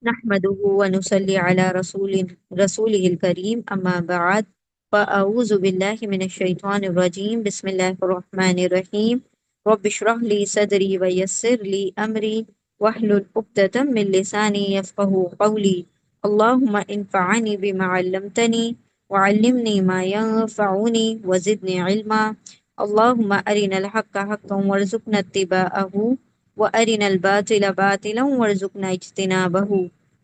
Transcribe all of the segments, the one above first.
نحمده ونصلي على رسوله الكريم أما بعد فأعوذ بالله من الشيطان الرجيم بسم الله الرحمن الرحيم رب اشرح لي صدري ويسر لي أمري واحلل عقدة من لساني يفقهوا قولي اللهم انفعني بما علمتني وعلمني ما ينفعني وزدني علما اللهم أرنا الحق حقا وارزقنا اتباعه وأرنا الباطل باطلا وارزقنا اجتنابه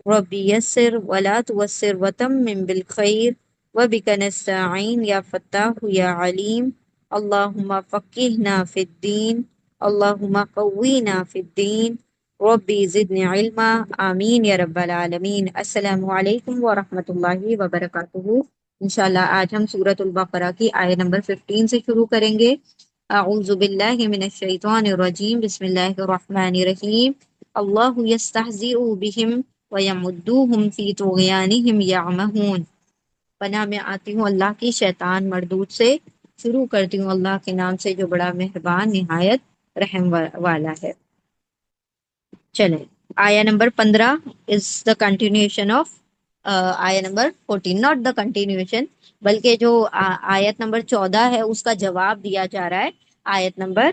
ربي يسر ولا توسر وتمم بالخير وبك نستعين يا فتاح يا عليم اللهم فقهنا في الدين اللهم قوينا في الدين ربي زدني علما آمین یا رب العالمین۔ السلام علیکم ورحمۃ اللہ وبرکاتہ۔ انشاءاللہ آج ہم سورۃ البقرہ کی آیت نمبر 15 سے شروع کریں گے۔ اعوذ باللہ من الشیطان الرجیم بسم اللہ الرحمن الرحیم اللہ یستہزئ بہم وَيَمُدُّوهُمْ فِي طُغْيَانِهِمْ يَعْمَهُونَ۔ پناہ میں آتی ہوں اللہ کی شیطان مردود سے۔ شروع کرتی ہوں اللہ کے نام سے جو بڑا مہربان نہایت رحم والا ہے۔ چلیں، آیا number 15 is the continuation of آیا نمبر 14، not the continuation بلکہ جو آیت نمبر 14 ہے اس کا جواب دیا جا رہا ہے آیت نمبر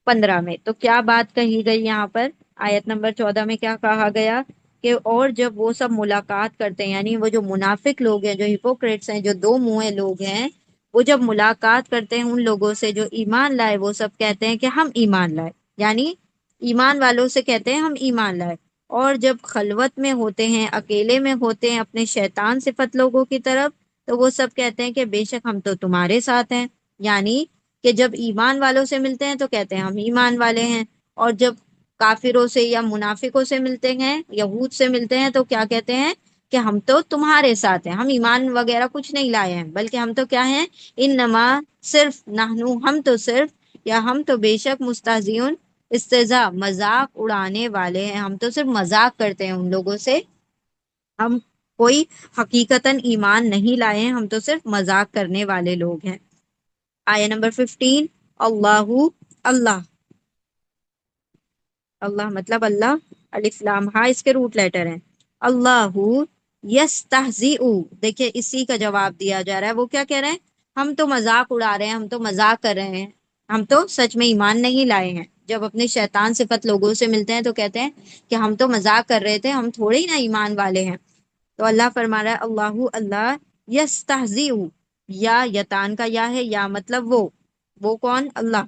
15 میں۔ تو کیا بات کہی گئی یہاں پر؟ آیت نمبر 14 میں کیا کہا گیا کہ اور جب وہ سب ملاقات کرتے ہیں، یعنی وہ جو منافق لوگ ہیں، جو ہپوکریٹس ہیں، جو دو منہ لوگ ہیں، وہ جب ملاقات کرتے ہیں ان لوگوں سے جو ایمان لائے، وہ سب کہتے ہیں کہ ہم ایمان لائے، یعنی ایمان والوں سے کہتے ہیں ہم ایمان لائے۔ اور جب خلوت میں ہوتے ہیں، اکیلے میں ہوتے ہیں اپنے شیطان صفت لوگوں کی طرف، تو وہ سب کہتے ہیں کہ بے شک ہم تو تمہارے ساتھ ہیں، یعنی کہ جب ایمان والوں سے ملتے ہیں تو کہتے ہیں ہم ایمان والے ہیں، اور جب کافروں سے یا منافقوں سے ملتے ہیں، یہود سے ملتے ہیں، تو کیا کہتے ہیں کہ ہم تو تمہارے ساتھ ہیں، ہم ایمان وغیرہ کچھ نہیں لائے ہیں، بلکہ ہم تو کیا ہیں، انما صرف نحنو، ہم تو صرف، یا ہم تو بے شک مستہزئون، استہزاء مذاق اڑانے والے ہیں، ہم تو صرف مذاق کرتے ہیں ان لوگوں سے، ہم کوئی حقیقتاً ایمان نہیں لائے ہیں، ہم تو صرف مذاق کرنے والے لوگ ہیں۔ آیہ نمبر 15 اللہ، اللہ، اللہ مطلب اللہ، الف لام ہا اس کے روٹ لیٹر ہیں۔ اللہ یستہزئ، دیکھیں اسی کا جواب دیا جا رہا ہے۔ وہ کیا کہہ رہے ہیں؟ ہم تو مذاق اڑا رہے ہیں، ہم تو مذاق کر رہے ہیں، ہم تو سچ میں ایمان نہیں لائے ہیں۔ جب اپنے شیطان صفت لوگوں سے ملتے ہیں تو کہتے ہیں کہ ہم تو مذاق کر رہے تھے، ہم تھوڑے ہی نا ایمان والے ہیں۔ تو اللہ فرما رہا ہے اللہ، اللہ یستہزئ، یا یتان کا یا ہے، یا مطلب وہ کون؟ اللہ۔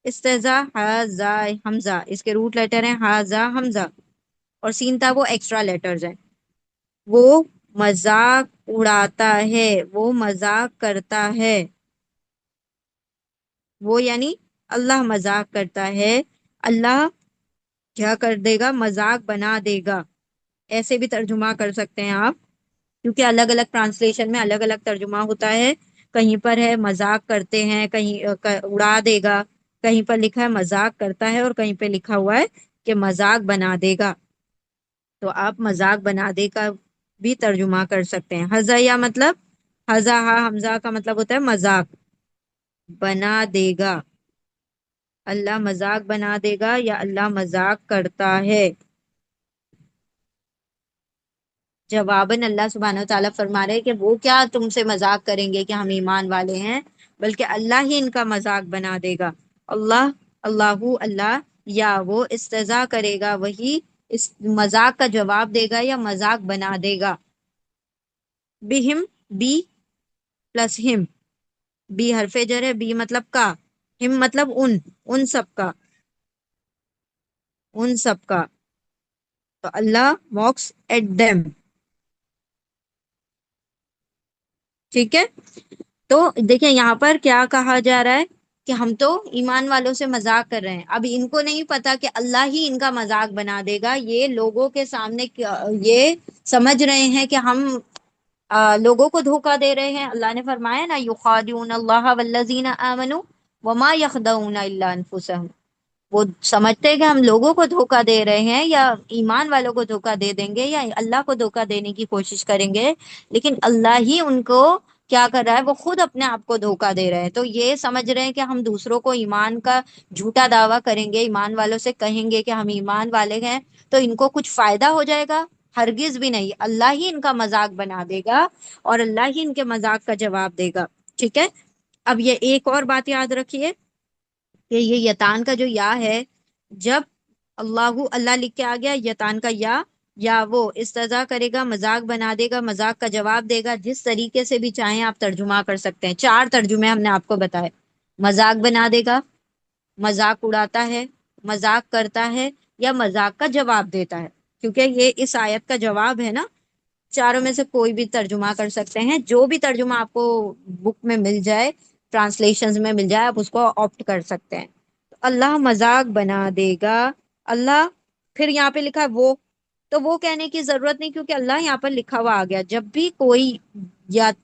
استہزاء ہا حمزہ، اس کے روٹ لیٹر ہیں ہا زا حمزہ، اور سین تا وہ ایکسٹرا لیٹرز ہیں۔ وہ مذاق اڑاتا ہے، وہ مذاق کرتا ہے، وہ یعنی اللہ مذاق کرتا ہے، اللہ کیا کر دے گا؟ مذاق بنا دے گا۔ ایسے بھی ترجمہ کر سکتے ہیں آپ، کیونکہ الگ الگ ٹرانسلیشن میں الگ الگ ترجمہ ہوتا ہے۔ کہیں پر ہے مذاق کرتے ہیں، کہیں اڑا دے گا، کہیں پر لکھا ہے مذاق کرتا ہے، اور کہیں پہ لکھا ہوا ہے کہ مذاق بنا دے گا۔ تو آپ مذاق بنا دے کا بھی ترجمہ کر سکتے ہیں۔ ہزیا مطلب، ہزا ہا حمزہ کا مطلب ہوتا ہے مذاق بنا دے گا، اللہ مذاق بنا دے گا یا اللہ مذاق کرتا ہے۔ جواباً اللہ سبحانہ و تعالیٰ فرما رہے کہ وہ کیا تم سے مذاق کریں گے کہ ہم ایمان والے ہیں، بلکہ اللہ ہی ان کا مذاق بنا دے گا۔ اللہ، اللہ، اللہ، یا وہ استہزاء کرے گا، وہی اس مذاق کا جواب دے گا یا مذاق بنا دے گا۔ بہم، بی پلس ہم، بی حرف جر ہے، بی مطلب کا، ہم مطلب ان سب کا، ان سب کا۔ تو اللہ موکس ایٹ دیم، ٹھیک ہے۔ تو دیکھیں یہاں پر کیا کہا جا رہا ہے کہ ہم تو ایمان والوں سے مذاق کر رہے ہیں۔ اب ان کو نہیں پتا کہ اللہ ہی ان کا مذاق بنا دے گا۔ یہ لوگوں کے سامنے یہ سمجھ رہے ہیں کہ ہم لوگوں کو دھوکہ دے رہے ہیں۔ اللہ نے فرمایا نا یخادعون اللہ والذین آمنوا وما یخدعون الا انفسهم، وہ سمجھتے ہیں کہ ہم لوگوں کو دھوکہ دے رہے ہیں، یا ایمان والوں کو دھوکہ دے دیں گے، یا اللہ کو دھوکہ دینے کی کوشش کریں گے، لیکن اللہ ہی ان کو کیا کر رہا ہے؟ وہ خود اپنے آپ کو دھوکہ دے رہے ہیں۔ تو یہ سمجھ رہے ہیں کہ ہم دوسروں کو ایمان کا جھوٹا دعویٰ کریں گے، ایمان والوں سے کہیں گے کہ ہم ایمان والے ہیں، تو ان کو کچھ فائدہ ہو جائے گا، ہرگز بھی نہیں، اللہ ہی ان کا مذاق بنا دے گا اور اللہ ہی ان کے مذاق کا جواب دے گا، ٹھیک ہے۔ اب یہ ایک اور بات یاد رکھیے کہ یہ یتان کا جو یا ہے، جب اللہ لکھ کے آ گیا یتان کا یا وہ استضاء کرے گا، مذاق بنا دے گا، مذاق کا جواب دے گا، جس طریقے سے بھی چاہیں آپ ترجمہ کر سکتے ہیں۔ 4 ترجمے ہم نے آپ کو بتائے، مذاق بنا دے گا، مذاق اڑاتا ہے، مذاق کرتا ہے، یا مذاق کا جواب دیتا ہے، کیونکہ یہ اس آیت کا جواب ہے نا۔ چاروں میں سے کوئی بھی ترجمہ کر سکتے ہیں، جو بھی ترجمہ آپ کو بک میں مل جائے، ٹرانسلیشنز میں مل جائے، آپ اس کو آپٹ کر سکتے ہیں۔ اللہ مذاق بنا دے گا، اللہ، پھر یہاں پہ لکھا ہے وہ، تو وہ کہنے کی ضرورت نہیں، کیونکہ اللہ یہاں پر لکھا ہوا آ گیا۔ جب بھی کوئی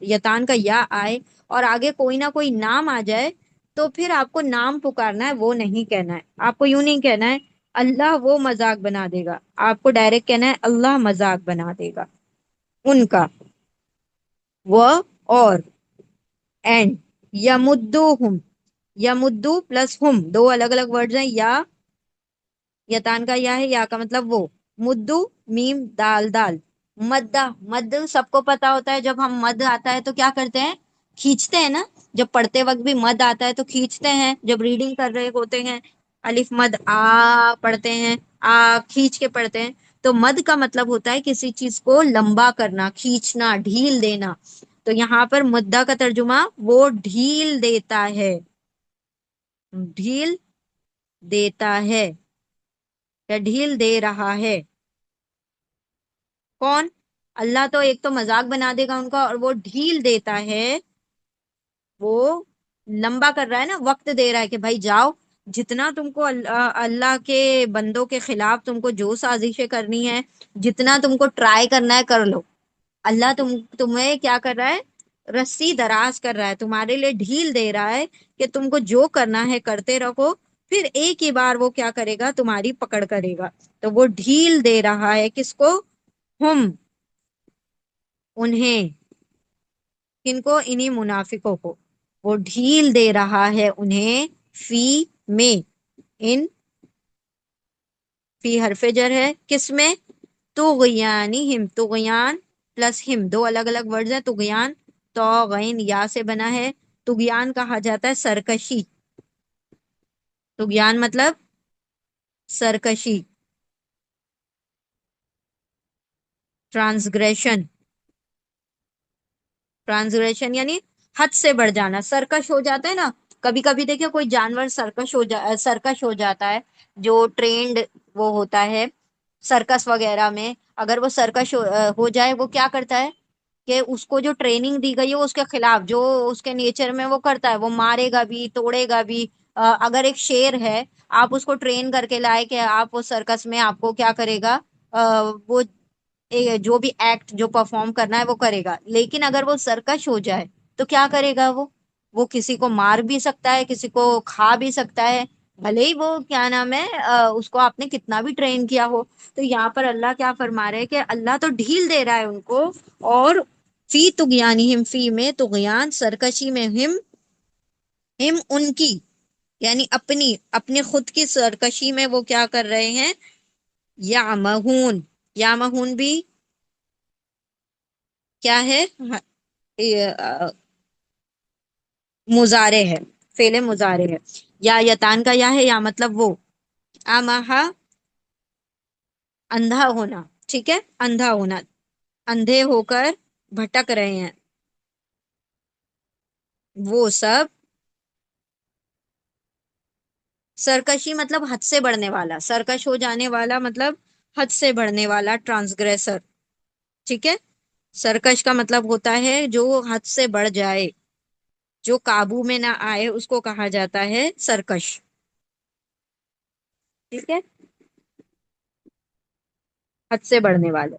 یتان کا یا آئے اور آگے کوئی نہ کوئی نام آ جائے، تو پھر آپ کو نام پکارنا ہے، وہ نہیں کہنا ہے۔ آپ کو یوں نہیں کہنا ہے اللہ وہ مذاق بنا دے گا، آپ کو ڈائریکٹ کہنا ہے اللہ مذاق بنا دے گا ان کا، وہ اور اینڈ یمدوہم، یمدو پلس ہم دو الگ الگ ورڈز ہیں۔ یا یتان کا یا ہے، یا کا مطلب وہ، مدو میم دال دال، مدہ مد سب کو پتا ہوتا ہے، جب ہم مد آتا ہے تو کیا کرتے ہیں، کھینچتے ہیں نا، جب پڑھتے وقت بھی مد آتا ہے تو کھینچتے ہیں، جب ریڈنگ کر رہے ہوتے ہیں الف مد آ پڑھتے ہیں، آ کھینچ کے پڑھتے ہیں، تو مد کا مطلب ہوتا ہے کسی چیز کو لمبا کرنا، کھینچنا، ڈھیل دینا۔ تو یہاں پر مدہ کا ترجمہ وہ ڈھیل دیتا ہے، ڈھیل دیتا ہے یا ڈھیل دے رہا ہے، کون؟ اللہ تو ایک تو مذاق بنا دے گا ان کا، اور وہ ڈھیل دیتا ہے، وہ لمبا کر رہا ہے نا، وقت دے رہا ہے کہ بھائی جاؤ، جتنا تم کو اللہ کے بندوں کے خلاف تم کو جو سازشیں کرنی ہے، جتنا تم کو ٹرائی کرنا ہے کر لو۔ اللہ تمہیں کیا کر رہا ہے، رسی دراز کر رہا ہے، تمہارے لیے ڈھیل دے رہا ہے کہ تم کو جو کرنا ہے کرتے رہو، پھر ایک ہی بار وہ کیا کرے گا، تمہاری پکڑ کرے گا۔ تو وہ ڈھیل دے رہا ہے کس کو، ہم، انہیں، کن کو، انہی منافقوں کو، وہ ڈھیل دے رہا ہے انہیں، فی میں، ان، فی حرف جر ہے، کس میں، طغیانہم، طغیان پلس ہم دو الگ الگ ورڈز ہیں، طغیان تو غین یا سے بنا ہے۔ طغیان کہا جاتا ہے سرکشی، طغیان مطلب سرکشی، ٹرانسگریشن، ٹرانسگریشن یعنی حد سے بڑھ جانا، سرکش ہو جاتا ہے نا، کبھی کبھی دیکھیں کوئی جانور سرکش ہو جاتا ہے، جو ٹرینڈ وہ ہوتا ہے سرکس وغیرہ میں، اگر وہ سرکش ہو جائے، وہ کیا کرتا ہے کہ اس کو جو ٹریننگ دی گئی ہے اس کے خلاف، جو اس کے نیچر میں وہ کرتا ہے، وہ مارے گا بھی، توڑے گا بھی۔ اگر ایک شیر ہے، آپ اس کو ٹرین کر کے لائے کہ آپ وہ سرکس میں آپ کو کیا کرے گا، وہ جو بھی ایکٹ جو پرفارم کرنا ہے وہ کرے گا، لیکن اگر وہ سرکش ہو جائے تو کیا کرے گا، وہ کسی کو مار بھی سکتا ہے، کسی کو کھا بھی سکتا ہے، بھلے ہی وہ کیا نام ہے اس کو آپ نے کتنا بھی ٹرین کیا ہو۔ تو یہاں پر اللہ کیا فرما رہے کہ اللہ تو ڈھیل دے رہا ہے ان کو، اور فی طغیانہم، فی میں طغیان، سرکشی میں، ہم ان کی، یعنی اپنی خود کی سرکشی میں وہ کیا کر رہے ہیں، یعمہون، یعمہون بھی کیا ہے، مضارع ہے، فعل مضارع ہے۔ یا یتان کا یا ہے، یا مطلب وہ، امہا اندھا ہونا، ٹھیک ہے، اندھا ہونا، اندھے ہو کر بھٹک رہے ہیں وہ سب، سرکشی مطلب حد سے بڑھنے والا، سرکش ہو جانے والا مطلب حد سے بڑھنے والا، ٹرانسگریسر، ٹھیک ہے۔ سرکش کا مطلب ہوتا ہے جو حد سے بڑھ جائے، جو قابو میں نہ آئے، اس کو کہا جاتا ہے سرکش، ٹھیک ہے، حد سے بڑھنے والے۔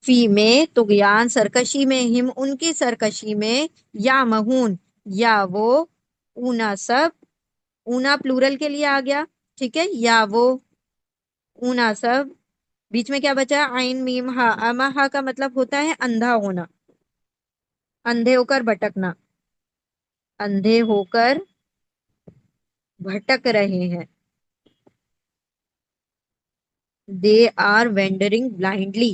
فی میں طغیان، سرکشی میں، ہم ان کی سرکشی میں، یا مہون، یا وہ، اونا سب، اونا پلورل کے لیے آ گیا، ٹھیک ہے، یا وہ، اونا سب، بیچ میں کیا بچا، عین میم ہا، اما ہا کا مطلب ہوتا ہے اندھا ہونا، اندھے ہو کر بھٹکنا، اندھے ہو کر بھٹک رہے ہیں، دے آر وینڈرنگ بلائنڈلی،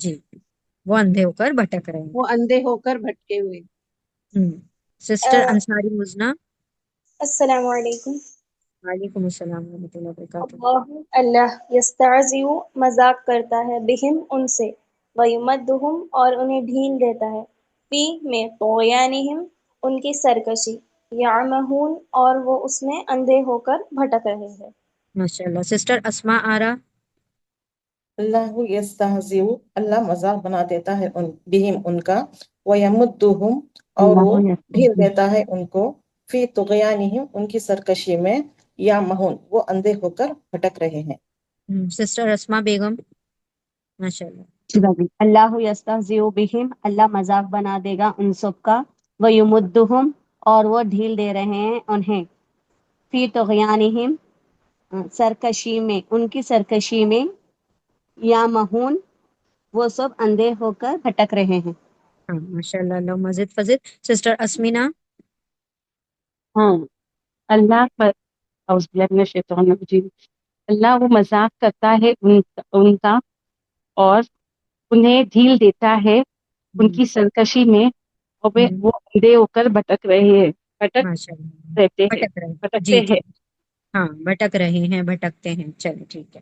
جی وہ اندھے ہو کر بھٹک رہے ہیں. وہ اندھے ہو کر بھٹکے ہوئے. سسٹر انصاری مزنا. السلام علیکم. وعلیکم السلام ورحمۃ اللہ وبرکاتہ. اللہ یستعذی مذاق کرتا ہے بہم ان سے، ویمدہم اور انہیں ڈھیل دیتا ہے، فی میں طغیانہم ان کی سرکشی، یعمہون اور وہ اس میں اندھے ہو کر بھٹک رہے ہیں. ماشاء اللہ. سسٹر اسماء آرا. اللہ یستہزئ، اللہ مذاق بنا دیتا ہے بہم ان کا، ویمدہم اور وہ ڈھیل دیتا ہے ان کو، فی طغیانہم ان کی سرکشی میں، یا مہون وہ اندھے ہو کر بھٹک رہے ہیں. سسٹر اسماء بیگم. ماشاء اللہ. اللہ یستہزئ بہم، اللہ مذاق بنا دے گا ان سب کا، ویمدہم اور وہ ڈھیل دے رہے ہیں انہیں، فی طغیانہم سرکشی میں، ان کی سرکشی میں، یا مہون وہ سب اندھے ہو کر بھٹک رہے ہیں. ہاں ماشاء اللہ. اللہ مزید فضل. سسٹر اسمینا. ہاں اللہ پر اعوذ باللہ من الشیطان الرجیم، اللہ وہ مذاق کرتا ہے ان کا اور انہیں ڈھیل دیتا ہے ان کی سرکشی میں، اور وہ اندھے ہو کر بھٹک رہے ہیں، بھٹک ماشاء اللہ. رہتے ہیں، بھٹک رہے. بھٹکتے جی جی. ہیں. ہاں بھٹک رہے ہیں، بھٹکتے ہیں. چلو ٹھیک ہے.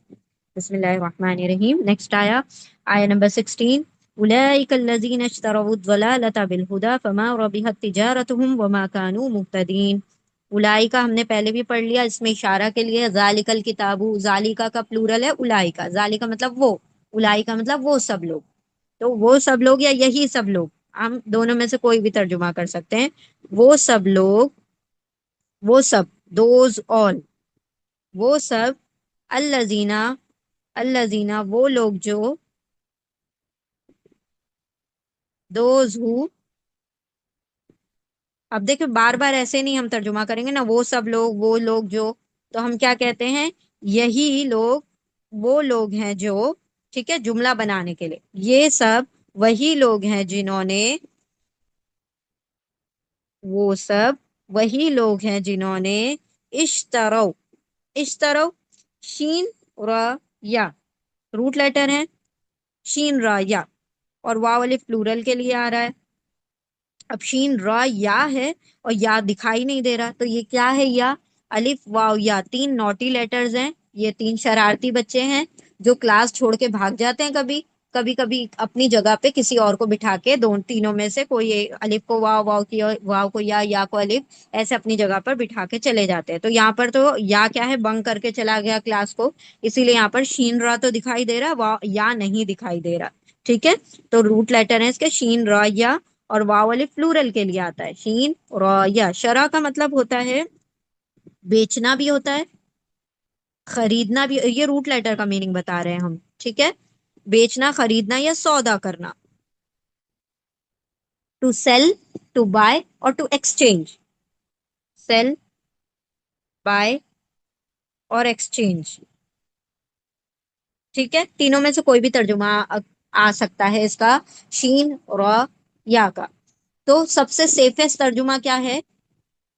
بسم اللہ الرحمن الرحیم. نیکسٹ آیا نمبر 16. اولئک الذین اشتروا الضلالۃ بالہدی فما ربحت تجارتهم وما كانوا مهتدین. اولئک ہم نے پہلے بھی پڑھ لیا، اس میں اشارہ کے لیے ذالک الکتاب، ذالکا کا پلورل ہے اولئک، ذالکا مطلب وہ، اولئک مطلب وہ سب لوگ. تو وہ سب لوگ یا یہی سب لوگ، ہم دونوں میں سے کوئی بھی ترجمہ کر سکتے ہیں. وہ سب لوگ، وہ سب، دوز آل، وہ سب، الذین وہ لوگ جو، دوز ہو. اب دیکھیں بار بار ایسے نہیں ہم ترجمہ کریں گے نا، وہ سب لوگ، وہ لوگ جو، تو ہم کیا کہتے ہیں، یہی لوگ، وہ لوگ ہیں جو، ٹھیک ہے، جملہ بنانے کے لیے یہ سب وہی لوگ ہیں جنہوں نے، وہ سب وہی لوگ ہیں جنہوں نے، اشترو، اشترو، شین را یا روٹ لیٹر ہے، شین را یا، اور واو الف پلورل کے لیے آ رہا ہے. اب شین را یا ہے اور یا دکھائی نہیں دے رہا، تو یہ کیا ہے، یا الف واو یا، تین نوٹی لیٹرز ہیں. یہ تین شرارتی بچے ہیں جو کلاس چھوڑ کے بھاگ جاتے ہیں، کبھی کبھی کبھی اپنی جگہ پہ کسی اور کو بٹھا کے، تینوں میں سے کوئی الف کو واو، واو کو یا کو الف، ایسے اپنی جگہ پر بٹھا کے چلے جاتے ہیں. تو یہاں پر تو یا کیا ہے، بنک کر کے چلا گیا کلاس کو، اسی لیے یہاں پر شین را تو دکھائی دے رہا، یا نہیں دکھائی دے رہا. ٹھیک ہے، تو روٹ لیٹر ہے اس کے شین را یا، اور واو الف پلورل کے لیے آتا ہے شین را یا. شرع کا مطلب ہوتا ہے بیچنا بھی ہوتا ہے، خریدنا بھی، یہ روٹ لیٹر کا میننگ بتا رہے ہیں ہم. ٹھیک ہے، بیچنا، خریدنا یا سودا کرنا. ٹو سیل، ٹو بائی اور ٹو ایکسچینج. سیل، بائی اور ایکسچینج. ٹھیک ہے، تینوں میں سے کوئی بھی ترجمہ آ سکتا ہے اس کا، شین را یا کا. تو سب سے سیفسٹ ترجمہ کیا ہے،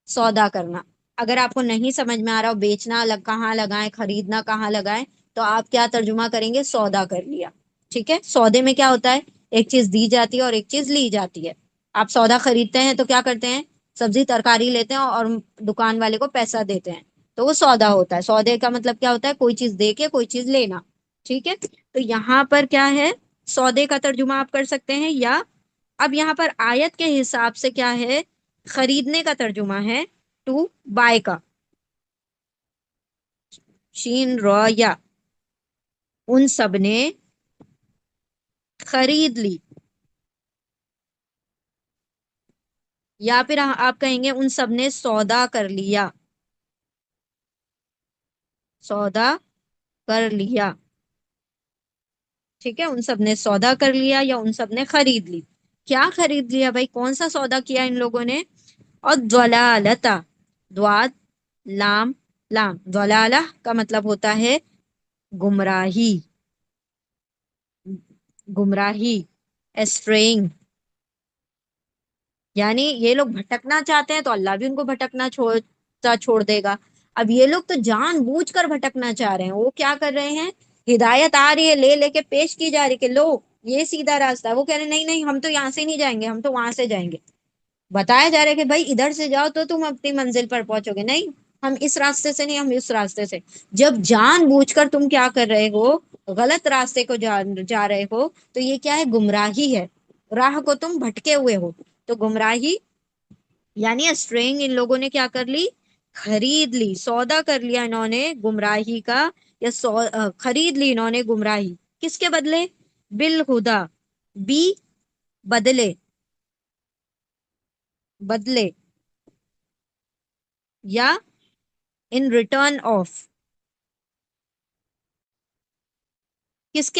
سودا کرنا. اگر آپ کو نہیں سمجھ میں آ رہا بیچنا کہاں لگائیں، خریدنا کہاں لگائیں، تو آپ کیا ترجمہ کریں گے، سودا کر لیا. ٹھیک ہے، سودے میں کیا ہوتا ہے، ایک چیز دی جاتی ہے اور ایک چیز لی جاتی ہے. آپ سودا خریدتے ہیں تو کیا کرتے ہیں، سبزی ترکاری لیتے ہیں اور دکان والے کو پیسہ دیتے ہیں، تو وہ سودا ہوتا ہے. سودے کا مطلب کیا ہوتا ہے، کوئی چیز دے کے کوئی چیز لینا. ٹھیک ہے، تو یہاں پر کیا ہے، سودے کا ترجمہ آپ کر سکتے ہیں یا. اب یہاں پر آیت کے حساب سے کیا ہے، خریدنے کا ترجمہ ہے ٹو بائی کا، شین را یا، ان سب نے خرید لی. یا پھر آپ کہیں گے ان سب نے سودا کر لیا، سودا کر لیا. ٹھیک ہے، ان سب نے سودا کر لیا یا ان سب نے خرید لی. کیا خرید لیا بھائی، کون سا سودا کیا ان لوگوں نے، اور ضلالتا، دواد لام لام، ضلالہ کا مطلب ہوتا ہے گمراہی، گمراہی، اسٹرینگ. یعنی یہ لوگ بھٹکنا چاہتے ہیں تو اللہ بھی ان کو بھٹکنا چھوڑ دے گا. اب یہ لوگ تو جان بوجھ کر بھٹکنا چاہ رہے ہیں، وہ کیا کر رہے ہیں، ہدایت آ رہی ہے، لے کے پیش کی جا رہی کہ لو یہ سیدھا راستہ ہے. وہ کہہ رہے نہیں نہیں ہم تو یہاں سے نہیں جائیں گے, ہم تو وہاں سے جائیں گے. بتایا جا رہا ہے کہ بھائی ادھر سے جاؤ تو تم اپنی منزل پر پہنچو گے, نہیں ہم اس راستے سے نہیں, ہم اس راستے سے. جب جان بوجھ کر تم کیا کر رہے ہو, غلط راستے کو جا رہے ہو, تو یہ کیا ہے, گمراہی ہے. راہ کو تم بھٹکے ہوئے ہو, تو گمراہی یعنی اسٹرینگ. ان لوگوں نے کیا کر لی, خرید لی, سودا کر لیا انہوں نے گمراہی کا, یا خرید لی انہوں نے گمراہی. کس کے بدلے, بالہدا, بی بدلے, بدلے, یا ان ریٹرن آف. کس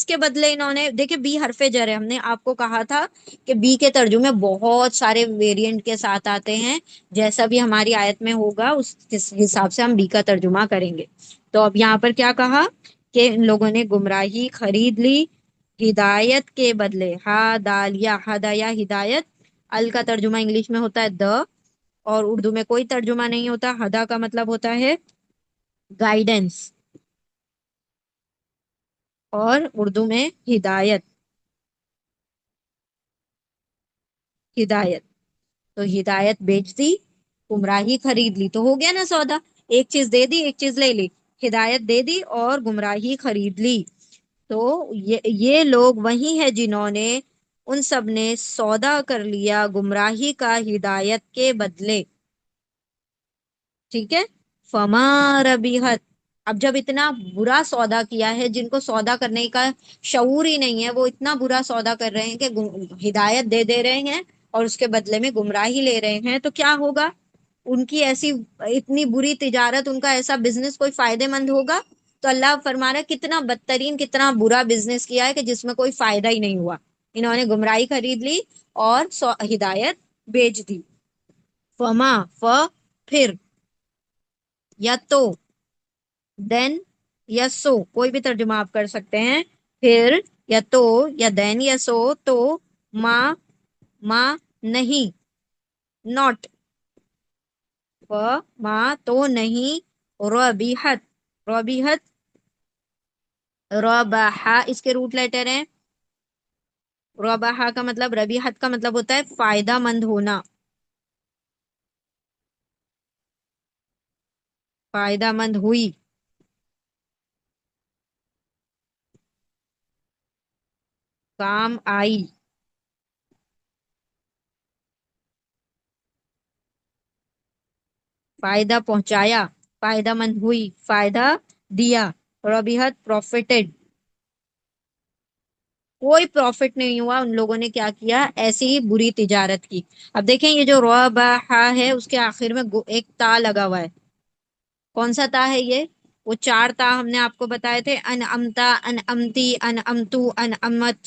کے بدلے انہوں نے, دیکھیں بی حرف جر ہے. ہم نے آپ کو کہا تھا کہ بی کے ترجمے بہت سارے ویریئنٹ کے ساتھ آتے ہیں, جیسا بھی ہماری آیت میں ہوگا اس حساب سے ہم بی کا ترجمہ کریں گے. تو اب یہاں پر کیا کہا کہ ان لوگوں نے گمراہی خرید لی ہدایت کے بدلے. ہدایا, ہدایا ہدایت. ال کا ترجمہ انگلش میں ہوتا ہے دا, اور اردو میں کوئی ترجمہ نہیں ہوتا. ہدا کا مطلب ہوتا ہے گائیڈنس, اور اردو میں ہدایت, ہدایت. تو ہدایت بیچ دی, گمراہی خرید لی, تو ہو گیا نا سودا. ایک چیز دے دی, ایک چیز لے لی, ہدایت دے دی اور گمراہی خرید لی. تو یہ لوگ وہی ہے جنہوں نے, ان سب نے سودا کر لیا گمراہی کا ہدایت کے بدلے. ٹھیک ہے, فما ربیحت. اب جب اتنا برا سودا کیا ہے, جن کو سودا کرنے کا شعور ہی نہیں ہے, وہ اتنا برا سودا کر رہے ہیں کہ ہدایت دے رہے ہیں اور اس کے بدلے میں گمراہی لے رہے ہیں, تو کیا ہوگا ان کی ایسی اتنی بری تجارت, ان کا ایسا بزنس کوئی فائدے مند ہوگا؟ تو اللہ فرما رہا ہے کتنا بدترین, کتنا برا بزنس کیا ہے کہ جس میں کوئی فائدہ ہی نہیں ہوا. انہوں نے گمراہی خرید لی اور ہدایت بیچ دی. فما, پھر, یا تو, دین, یا سو, کوئی بھی ترجمہ آپ کر سکتے ہیں. پھر, یا تو, یا دین, یا سو, تو, ماں نہیں, ناٹ, ماں تو نہیں, ربیحت, ربیحت, رباحہ اس کے روٹ لیٹر ہیں. رباحہ کا مطلب, ربیحت کا مطلب ہوتا ہے فائدہ مند ہونا, فائدہ مند ہوئی, کام آئی, فائدہ پہنچایا, فائدہ مند ہوئی, فائدہ دیا. ربیحت, پروفیٹڈ, کوئی پروفٹ نہیں ہوا. ان لوگوں نے کیا کیا, ایسی ہی بری تجارت کی. اب دیکھیں یہ جو رباحہ ہے اس کے آخر میں ایک تا لگا ہوا ہے. کون سا تا ہے یہ؟ وہ 4 تا ہم نے آپ کو بتائے تھے, ان امتا, ان امتی, ان امتو, ان امت.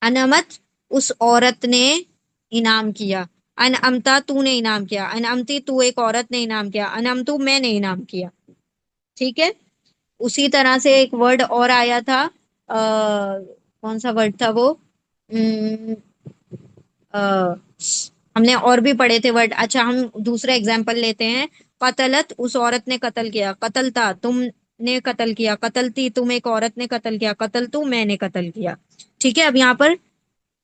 انمت اس عورت نے انعام کیا, ان امتا تو نے انعام کیا, ان امتی تو ایک عورت نے انعام کیا, ان امتو میں نے انعام کیا. ٹھیک ہے, اسی طرح سے ایک ورڈ اور آیا تھا, کون سا ورڈ تھا وہ, ہم نے اور بھی پڑھے تھے ورڈ. اچھا ہم دوسرا ایگزامپل لیتے ہیں. قتلت, اس عورت نے قتل کیا. قتلتا, تم نے قتل کیا. قتلتی, تم ایک عورت نے قتل کیا. قتل تو, میں نے قتل کیا. ٹھیک ہے, اب یہاں پر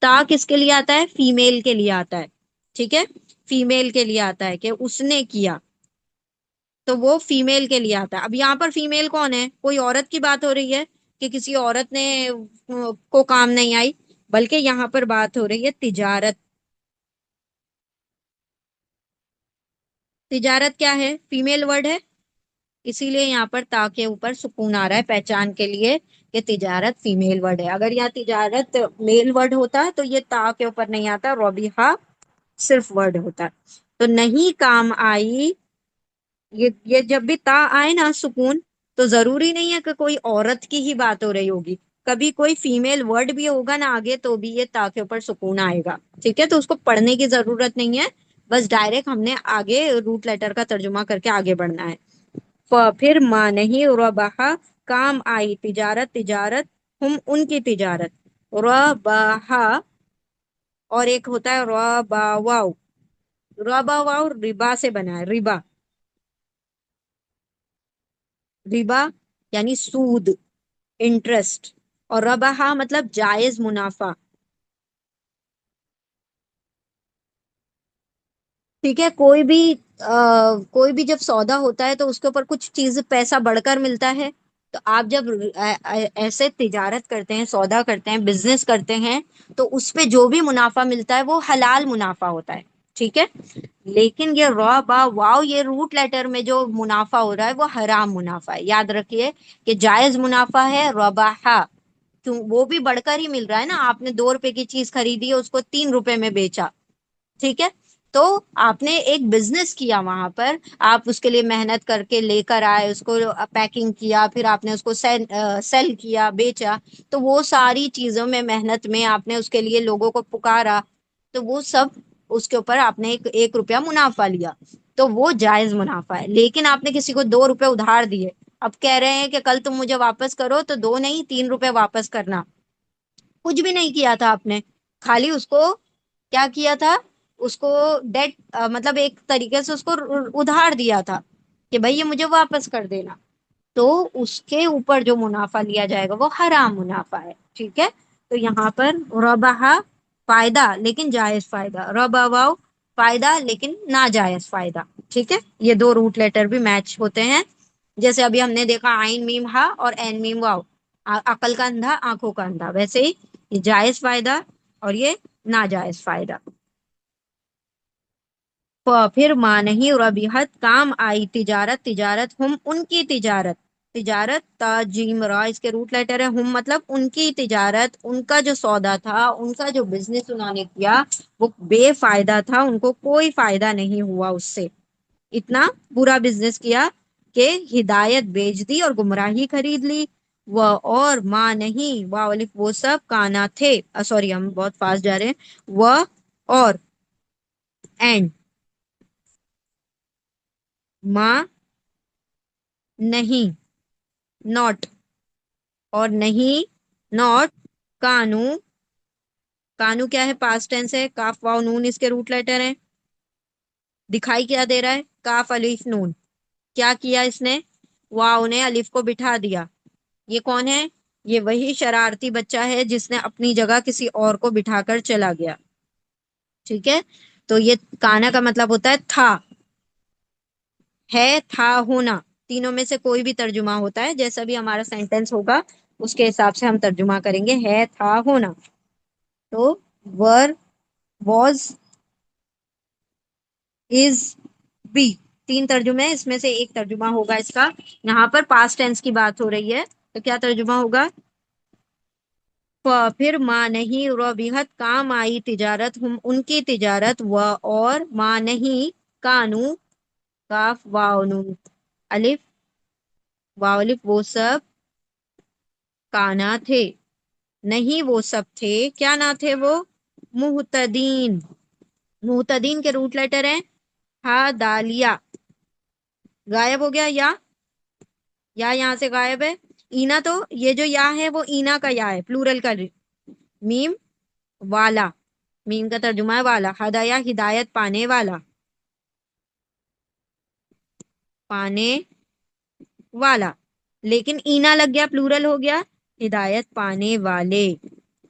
تا کس کے لیے آتا ہے, فیمیل کے لیے آتا ہے. ٹھیک ہے, فیمیل کے لیے آتا ہے کہ اس نے کیا, تو وہ فیمیل کے لیے آتا ہے. اب یہاں پر فیمیل کون ہے, کوئی عورت کی بات ہو رہی ہے کہ کسی عورت نے کو کام نہیں آئی, بلکہ یہاں پر بات ہو رہی ہے تجارت. تجارت کیا ہے, فیمیل ورڈ ہے, اسی لیے یہاں پر تا کے اوپر سکون آ رہا ہے پہچان کے لیے کہ تجارت فیمیل ورڈ ہے. اگر یہاں تجارت میل ورڈ ہوتا تو یہ تا کے اوپر نہیں آتا, ربیحہ صرف ورڈ ہوتا. تو نہیں کام آئی, یہ جب بھی تا آئے نا سکون, تو ضروری نہیں ہے کہ کوئی عورت کی ہی بات ہو رہی ہوگی, کبھی کوئی فیمیل ورڈ بھی ہوگا نا آگے, تو بھی یہ تا کے اوپر سکون آئے گا. ٹھیک ہے, تو اس کو پڑھنے کی ضرورت نہیں ہے, بس ڈائریکٹ ہم نے آگے روٹ لیٹر کا ترجمہ کر کے آگے بڑھنا ہے. پھر ماں نہیں, رباحہ کام آئی, تجارت, تجارت, ہم ان کی تجارت. رباحہ, اور ایک ہوتا ہے رباواو. رباواو ربا سے بنا ہے, ربا, ربا یعنی سود, انٹرسٹ. اور ربحا مطلب جائز منافع. ٹھیک ہے، کوئی بھی جب سودا ہوتا ہے تو اس کے اوپر کچھ چیز پیسہ بڑھ کر ملتا ہے. تو آپ جب ایسے تجارت کرتے ہیں، سودا کرتے ہیں، بزنس کرتے ہیں، تو اس پہ جو بھی منافع ملتا ہے وہ حلال منافع ہوتا ہے. ٹھیک ہے، لیکن یہ را با واو یہ روٹ لیٹر میں جو منافع ہو رہا ہے وہ حرام منافع ہے. یاد رکھیے کہ جائز منافع ہے رباحہ، کیوں وہ بھی بڑھ کر ہی مل رہا ہے نا. آپ نے 2 روپے کی چیز خریدی ہے، اس کو 3 روپے میں بیچا. ٹھیک ہے، تو آپ نے ایک بزنس کیا وہاں پر، آپ اس کے لیے محنت کر کے لے کر آئے، اس کو پیکنگ کیا، پھر آپ نے اس کو سیل کیا، بیچا. تو وہ ساری چیزوں میں محنت میں آپ نے اس کے لیے لوگوں کو پکارا، تو وہ سب اس کے اوپر آپ نے 1 روپیہ منافع لیا، تو وہ جائز منافع ہے. لیکن آپ نے کسی کو 2 روپے ادھار دیے، اب کہہ رہے ہیں کہ کل تم مجھے واپس کرو، تو 2 نہیں 3 روپے واپس کرنا. کچھ بھی نہیں کیا تھا آپ نے، خالی اس کو کیا کیا تھا، اس کو ڈیٹ مطلب ایک طریقے سے اس کو ادھار دیا تھا کہ بھائی یہ مجھے واپس کر دینا. تو اس کے اوپر جو منافع لیا جائے گا وہ حرام منافع ہے. ٹھیک ہے، تو یہاں پر ربح فائدہ لیکن جائز فائدہ، ربا واو فائدہ لیکن ناجائز فائدہ. ٹھیک ہے، یہ 2 روٹ لیٹر بھی میچ ہوتے ہیں. جیسے ابھی ہم نے دیکھا عین میم ہا اور این میم واو، عقل کا اندھا آنکھوں کا اندھا، ویسے ہی یہ جائز فائدہ اور یہ ناجائز فائدہ. پھر ماں نہیں ربیحت کام آئی تجارت، تجارت ہم ان کی تجارت، تجارت تا جیم را اس کے روٹ لیٹر ہے، ہم مطلب ان کی تجارت، ان کا جو سودا تھا، ان کا جو بزنس انہوں نے کیا وہ بے فائدہ تھا، ان کو کوئی فائدہ نہیں ہوا اس سے. اتنا برا بزنس کیا کہ ہدایت بیچ دی اور گمراہی خرید لی. وہ اور ماں نہیں وہ سب کانا تھے، سوری ہم بہت فاسٹ جا رہے ہیں. وہ اور اینڈ ماں نہیں ناٹ، اور نہیں ناٹ کانو، کانو کیا ہے پاسٹ ٹینس ہے، کاف واو نون اس کے روٹ لیٹر ہیں. دکھائی کیا دے رہا ہے، کاف الف نون. کیا کیا اس نے، واو نے الف کو بٹھا دیا. یہ کون ہے، یہ وہی شرارتی بچہ ہے جس نے اپنی جگہ کسی اور کو بٹھا کر چلا گیا. ٹھیک ہے، تو یہ کانا کا مطلب ہوتا ہے تھا، ہے، تھا، ہونا. تینوں میں سے کوئی بھی ترجمہ ہوتا ہے، جیسا بھی ہمارا سینٹینس ہوگا اس کے حساب سے ہم ترجمہ کریں گے. ہے، تھا، ہونا. تو ور، واز، از، بی، 3 ترجمے ہیں، اس میں سے ایک ترجمہ ہوگا اس کا. یہاں پر پاسٹ ٹینس کی بات ہو رہی ہے تو کیا ترجمہ ہوگا، پھر ماں نہیں ربیحت کام آئی تجارت ہم ان کی تجارت، و اور ماں نہیں کانو کاف واو نون الف واو الف وہ سب کانا تھے، نہیں وہ سب تھے، کیا نہ تھے وہ، محتدین. محتدین کے روٹ لیٹر ہیں ہا دالیا، غائب ہو گیا یا یہاں سے غائب ہے. اینا تو یہ جو یا ہے وہ اینا کا یا ہے، پلورل کا. میم والا، میم کا ترجمہ ہے والا. ہدایا ہدایت پانے والا، پانے والا. لیکن اینا لگ گیا، پلورل ہو گیا، ہدایت پانے والے.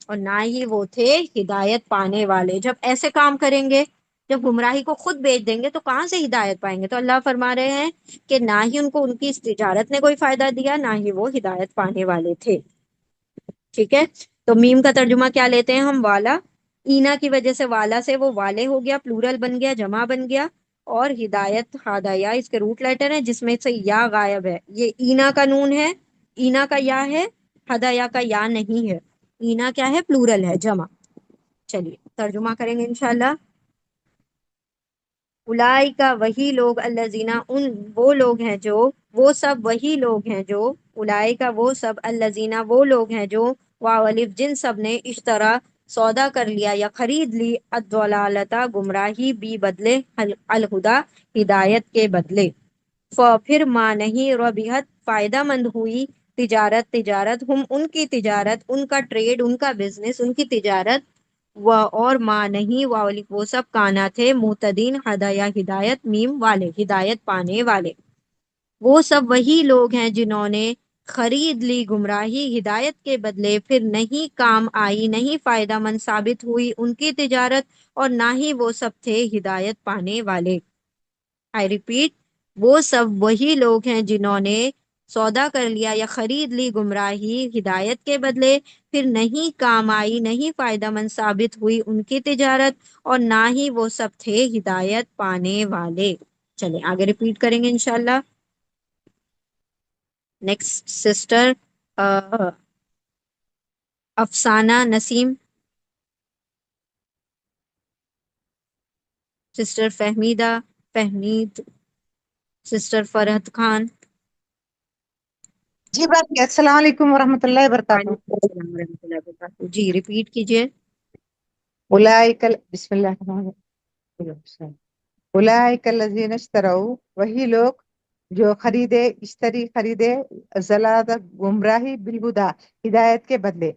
اور نہ ہی وہ تھے ہدایت پانے والے. جب ایسے کام کریں گے، جب گمراہی کو خود بیچ دیں گے تو کہاں سے ہدایت پائیں گے. تو اللہ فرما رہے ہیں کہ نہ ہی ان کو ان کی اس تجارت نے کوئی فائدہ دیا، نہ ہی وہ ہدایت پانے والے تھے. ٹھیک ہے، تو میم کا ترجمہ کیا لیتے ہیں ہم، والا. اینا کی وجہ سے والا سے وہ والے ہو گیا، پلورل بن گیا، جمع بن گیا. اور ہدایت ہدایا اس کے روٹ لیٹر ہیں جس میں سے یا غائب ہے. یہ اینا کا نون ہے، اینا کا یا ہے، ہدایا کا یا نہیں ہے. اینا کیا ہے، پلورل ہے، جمع. چلیے ترجمہ کریں گے انشاءاللہ. اولئک وہی لوگ، الذین ان وہ لوگ ہیں جو، وہ سب وہی لوگ ہیں جو، اولئک وہ سب، الذین وہ لوگ ہیں جو، واو الف جن سب نے اشترا سودا کر لیا یا خرید لی، الضلالۃ گمراہی، بھی بدلے، الہدا ہدایت کے بدلے. پھر ماں نہیں ربیحت فائدہ مند ہوئی، تجارت، تجارت ہم ان کی تجارت، ان کا ٹریڈ، ان کا بزنس، ان کی تجارت، و اور ماں نہیں وہ سب کانا تھے، محتدین ہدایا ہدایت، میم والے ہدایت پانے والے. وہ سب وہی لوگ ہیں جنہوں نے خرید لی گمراہی ہدایت کے بدلے، پھر نہیں کام آئی، نہیں فائدہ مند ثابت ہوئی ان کی تجارت، اور نہ ہی وہ سب تھے ہدایت پانے والے۔ آئی ریپیٹ، وہ سب وہی لوگ ہیں جنہوں نے سودا کر لیا یا خرید لی گمراہی ہدایت کے بدلے، پھر نہیں کام آئی، نہیں فائدہ مند ثابت ہوئی ان کی تجارت، اور نہ ہی وہ سب تھے ہدایت پانے والے۔ چلیں آگے ریپیٹ کریں گے انشاءاللہ۔ نیکسٹ سسٹر افسانہ نسیم، سسٹر فہمید، سسٹر فرحت خان۔ جی باقی السلام علیکم ورحمۃ اللہ وبرکاتہ۔ وعلیکم السلام ورحمۃ اللہ وبرکاتہ۔ جی ریپیٹ کیجیے۔ بسم اللہ الرحمن الرحیم۔ اولئک الذین اشتروا، وہی لوگ جو خریدے ضلالت گمراہی بالہدا ہدایت کے بدلے،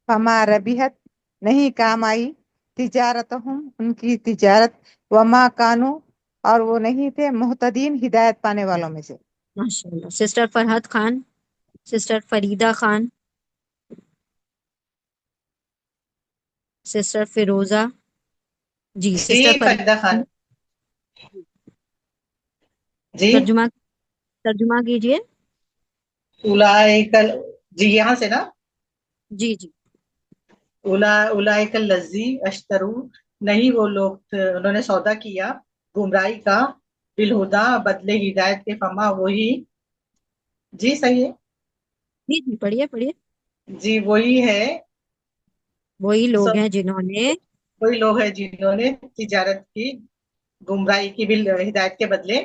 فما ربحت نہیں کام آئی، تجارتہم ان کی تجارت، وما کانوا اور وہ نہیں تھے مہتدین ہدایت پانے والوں میں سے۔ ماشاءاللہ۔ سسٹر فرحت خان، سسٹر فریدہ خان، سسٹر فیروزہ، جی جی سسٹر فریدہ خان جی ترجمہ کیجیے۔ اولئک جی یہاں سے نا، جی جی اولئک الذی اشتروا، نہیں وہ لوگ انہوں نے سودا کیا گمراہی کا، بالہدا بدلے ہدایت کے، فما وہی، جی صحیح ہے، جی جی پڑھیے۔ جی وہی ہے، وہی لوگ ہیں جنہوں نے وہی لوگ ہیں جنہوں نے تجارت کی گمراہی کی ہدایت کے بدلے،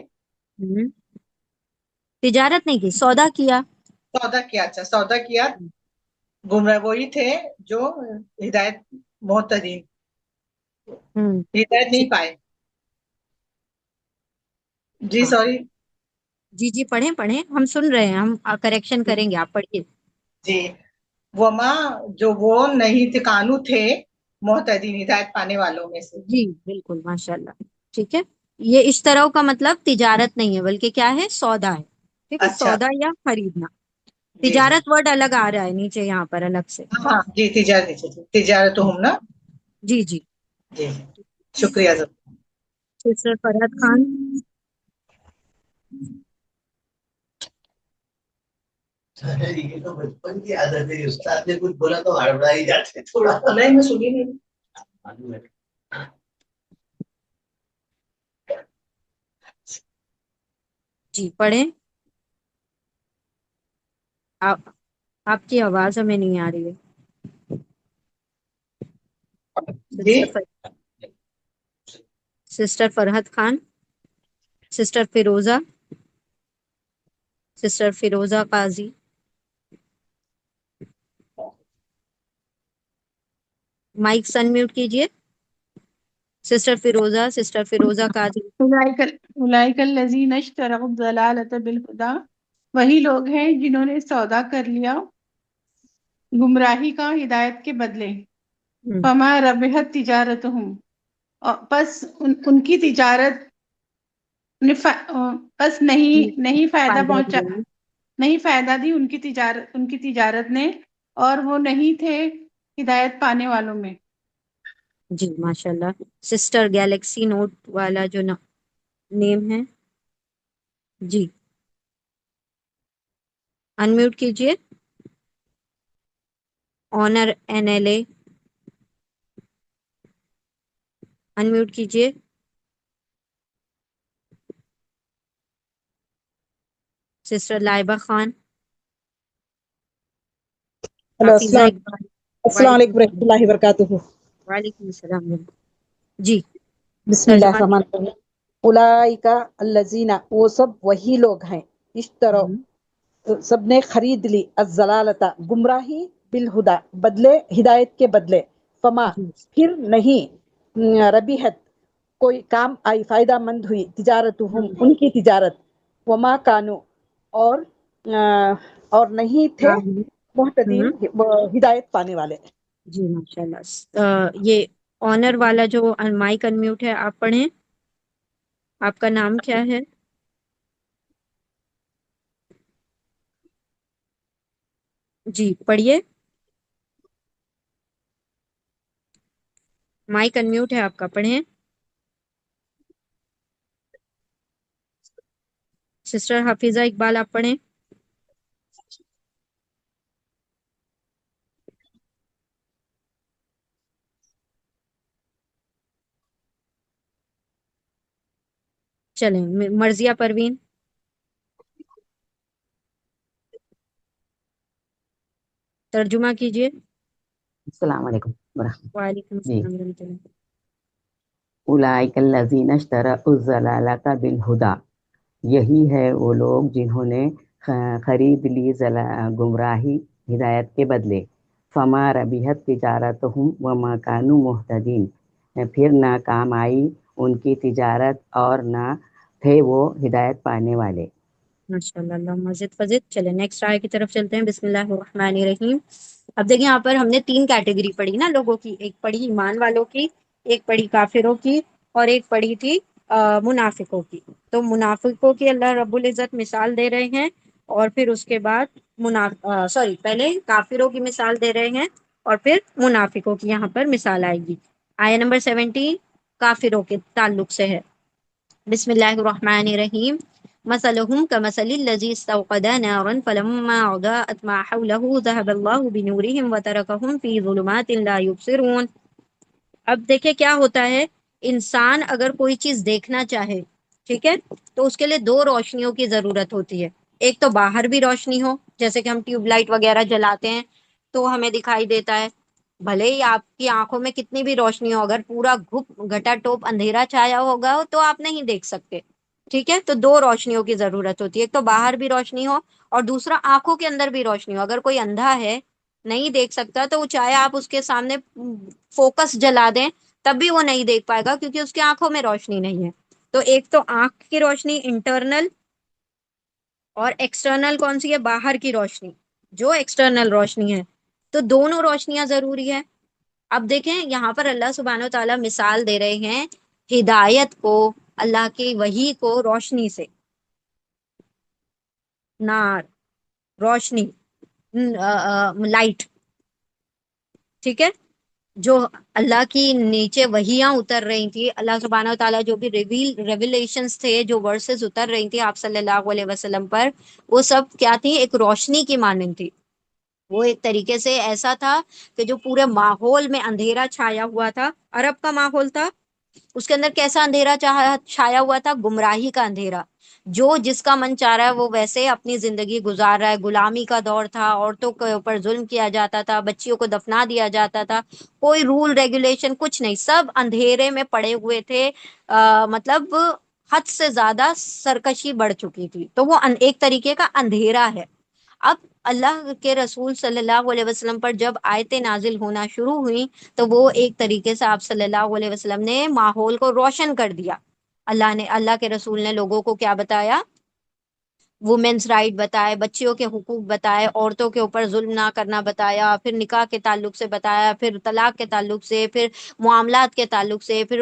تجارت نہیں کی، سودا کیا۔ سودا کیا گمراہ، وہی تھے جو ہدایت محتدین ہدایت نہیں پائے۔ جی سوری، جی پڑھیں، ہم سن رہے ہیں، ہم کریکشن کریں گے، آپ پڑھیے۔ جی وما جو وہ نہیں تھے، کانو تھے محتدین ہدایت پانے والوں میں سے۔ جی بالکل ماشاءاللہ، ٹھیک ہے۔ یہ اشتراؤ کا مطلب تجارت نہیں ہے بلکہ کیا ہے، سودا ہے، ٹھیک ہے، اچھا، سودا یا خریدنا۔ جی تجارت ورڈ الگ آ رہا ہے نیچے یہاں پر الگ سے۔ ہاں جی، تجارت ہم نا، جی جی شکریہ سر۔ سسٹر فرحت خان، یہ تو بچپن کی عادت ہے، استاد نے کچھ بولا تو ہڑبڑا ہی جاتے تھوڑا۔ نہیں میں سنی نہیں۔ جی پڑھیں، آپ کی آواز ہمیں نہیں آ رہی ہے۔ جی سسٹر فرحت خان، سسٹر فیروزہ قاضی، مائک سن میوٹ کیجئے۔ سسٹر فیروزہ قاضی۔ اولئک الذین اشتروا الضلالۃ بالہدی، وہی لوگ ہیں جنہوں نے سودا کر لیا گمراہی کا ہدایت کے بدلے، فما ربحت تجارتہم، پس ان کی تجارت پس نہیں فائدہ دی ان کی تجارت نے، اور وہ نہیں تھے ہدایت پانے والوں میں۔ جی ماشاءاللہ۔ سسٹر گیلیکسی نوٹ والا جو نیم ہے، جی انمیوٹ کیجئے۔ آنر NLA انمیوٹ کیجئے۔ Sister Laiba Khan, hello, Hafiza Iqbal. السلام وعلیکم علیکم ورحمۃ اللہ وبرکاتہ۔ وعلیکم السلام۔ جی بسم اللہ ترجمہ الرحمن الرحیم۔ اولئک الذین، وہ سب وہی لوگ ہیں، اشتروا سب نے خرید لی، الضلالۃ گمراہی، بالہدا بدلے ہدایت کے بدلے، فما پھر نہیں، ربحت کوئی کام آئی، فائدہ مند ہوئی، تجارتہم ان کی تجارت، وما کانوا اور نہیں تھے محتدین ہدایت پانے والے۔ جی ماشاءاللہ۔ یہ آنر والا جو مائک انمیوٹ ہے، آپ پڑھیں، آپ کا نام کیا ہے؟ جی پڑھیے. مائک انمیوٹ ہے آپ کا, پڑھیں. سسٹر حافظہ اقبال آپ پڑھیں. چلیں مرضیہ پروین ترجمہ کیجئے. السلام علیکم ورحمۃ. وعلیکم جی السلام ورحمۃ اللہ. اولئک الذین اشتروا الضلالۃ بالہدی، یہی ہے وہ لوگ جنہوں نے خرید لی گمراہی ہدایت کے بدلے. فما ربحت تجارتہم وما کانوا مہتدین، پھر نہ کام آئی ان کی تجارت اور نہ تھے وہ ہدایت پانے والے. ماشاء اللہ, اللہ مزید فزید. چلیں نیکسٹ آیت کی طرف چلتے ہیں. بسم اللہ الرحمن الرحیم. اب دیکھیں یہاں پر ہم نے 3 کیٹیگری پڑھی نا لوگوں کی. ایک پڑھی ایمان والوں کی, ایک پڑھی کافروں کی, اور ایک پڑھی تھی منافقوں کی. تو منافقوں کی اللہ رب العزت مثال دے رہے ہیں, اور پھر اس کے بعد پہلے کافروں کی مثال دے رہے ہیں, اور پھر منافقوں کی یہاں پر مثال آئے گی. آیت نمبر 17 کافروں کے تعلق سے ہے. بسم اللہ الرحمن الرحیم. مثلهم كمثل الذي استوقد نارا فلما أضاءت ما حوله ذهب الله بنورهم وتركهم في ظلمات لا يبصرون. اب دیکھیں کیا ہوتا ہے, انسان اگر کوئی چیز دیکھنا چاہے, ٹھیک ہے, تو اس کے لیے 2 روشنیوں کی ضرورت ہوتی ہے. ایک تو باہر بھی روشنی ہو, جیسے کہ ہم ٹیوب لائٹ وغیرہ جلاتے ہیں تو ہمیں دکھائی دیتا ہے. بھلے ہی آپ کی آنکھوں میں کتنی بھی روشنی ہو, اگر پورا گھٹا ٹوپ اندھیرا چھایا ہوگا تو آپ نہیں دیکھ سکتے. ٹھیک ہے, تو 2 روشنیوں کی ضرورت ہوتی ہے. ایک تو باہر بھی روشنی ہو, اور دوسرا آنکھوں کے اندر بھی روشنی ہو. اگر کوئی اندھا ہے, نہیں دیکھ سکتا, تو وہ چاہے آپ اس کے سامنے فوکس جلا دیں تب بھی وہ نہیں دیکھ پائے گا, کیونکہ اس کی آنکھوں میں روشنی نہیں ہے. تو ایک تو آنکھ کی روشنی انٹرنل, اور ایکسٹرنل کون سی ہے, باہر کی روشنی جو ایکسٹرنل روشنی ہے. تو دونوں روشنیاں ضروری ہے. اب دیکھیں یہاں پر اللہ سبحانہ و تعالیٰ مثال دے رہے ہیں ہدایت کو, اللہ کی وحی کو روشنی سے. نار روشنی, لائٹ, ٹھیک ہے, جو اللہ کی نیچے وحیاں اتر رہی تھی, اللہ سبحانہ و تعالیٰ جو بھی ریویلیشنز تھے, جو ورسز اتر رہی تھی آپ صلی اللہ علیہ وسلم پر, وہ سب کیا تھی, ایک روشنی کی مانند تھی. وہ ایک طریقے سے ایسا تھا کہ جو پورے ماحول میں اندھیرا چھایا ہوا تھا. عرب کا ماحول تھا, اس کے اندر کیسا اندھیرا چھایا ہوا تھا, گمراہی کا اندھیرا. جو جس کا من چاہ رہا ہے وہ ویسے اپنی زندگی گزار رہا ہے. غلامی کا دور تھا, عورتوں کے اوپر ظلم کیا جاتا تھا, بچیوں کو دفنا دیا جاتا تھا, کوئی رول ریگولیشن کچھ نہیں, سب اندھیرے میں پڑے ہوئے تھے. مطلب حد سے زیادہ سرکشی بڑھ چکی تھی. تو وہ ایک طریقے کا اندھیرا ہے. اب اللہ کے رسول صلی اللہ علیہ وسلم پر جب آیتیں نازل ہونا شروع ہوئی, تو وہ ایک طریقے سے آپ صلی اللہ علیہ وسلم نے ماحول کو روشن کر دیا. اللہ کے رسول نے لوگوں کو کیا بتایا, وومنس رائٹ بتائے, بچیوں کے حقوق بتائے, عورتوں کے اوپر ظلم نہ کرنا بتایا, پھر نکاح کے تعلق سے بتایا, پھر طلاق کے تعلق سے, پھر معاملات کے تعلق سے, پھر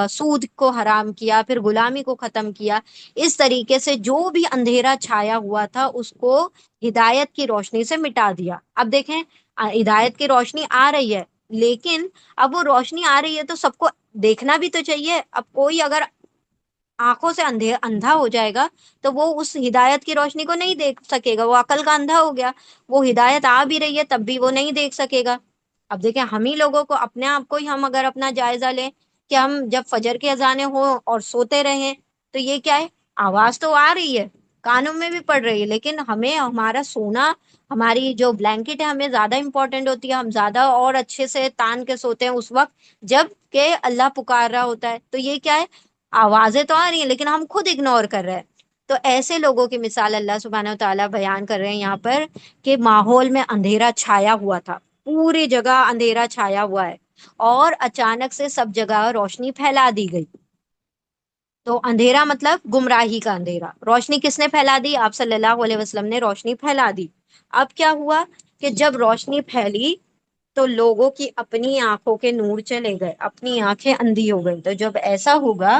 سود کو حرام کیا, پھر غلامی کو ختم کیا. اس طریقے سے جو بھی اندھیرا چھایا ہوا تھا اس کو ہدایت کی روشنی سے مٹا دیا. اب دیکھیں ہدایت کی روشنی آ رہی ہے, لیکن اب وہ روشنی آ رہی ہے تو سب کو دیکھنا بھی تو چاہیے. اب کوئی اگر آنکھوں سے اندھا ہو جائے گا تو وہ اس ہدایت کی روشنی کو نہیں دیکھ سکے گا, وہ عقل کا اندھا ہو گیا. وہ ہدایت آ بھی رہی ہے تب بھی وہ نہیں دیکھ سکے گا. اب دیکھیں ہم ہی لوگوں کو, اپنے آپ کو ہی ہم اگر اپنا جائزہ لیں کہ ہم جب فجر کی اذانیں ہو اور سوتے رہیں, تو یہ کیا ہے, آواز تو آ رہی ہے, کانوں میں بھی پڑ رہی ہے, لیکن ہمیں ہمارا سونا, ہماری جو بلینکٹ ہے ہمیں زیادہ امپورٹنٹ ہوتی ہے. ہم زیادہ اور اچھے سے تان کے سوتے ہیں اس وقت جب کہ اللہ پکار رہا ہوتا ہے. تو یہ کیا ہے, آوازیں تو آ رہی ہیں لیکن ہم خود اگنور کر رہے ہیں. تو ایسے لوگوں کی مثال اللہ سبحانہ و تعالیٰ بیان کر رہے ہیں یہاں پر, کہ ماحول میں اندھیرا چھایا ہوا تھا, پوری جگہ اندھیرا چھایا ہوا ہے, اور اچانک سے سب جگہ روشنی پھیلا دی گئی. تو اندھیرا مطلب گمراہی کا اندھیرا. روشنی کس نے پھیلا دی, آپ صلی اللہ علیہ وسلم نے روشنی پھیلا دی. اب کیا ہوا کہ جب روشنی پھیلی تو لوگوں کی اپنی آنکھوں کے نور چلے گئے, اپنی آنکھیں اندھی ہو گئی. تو جب ایسا ہوگا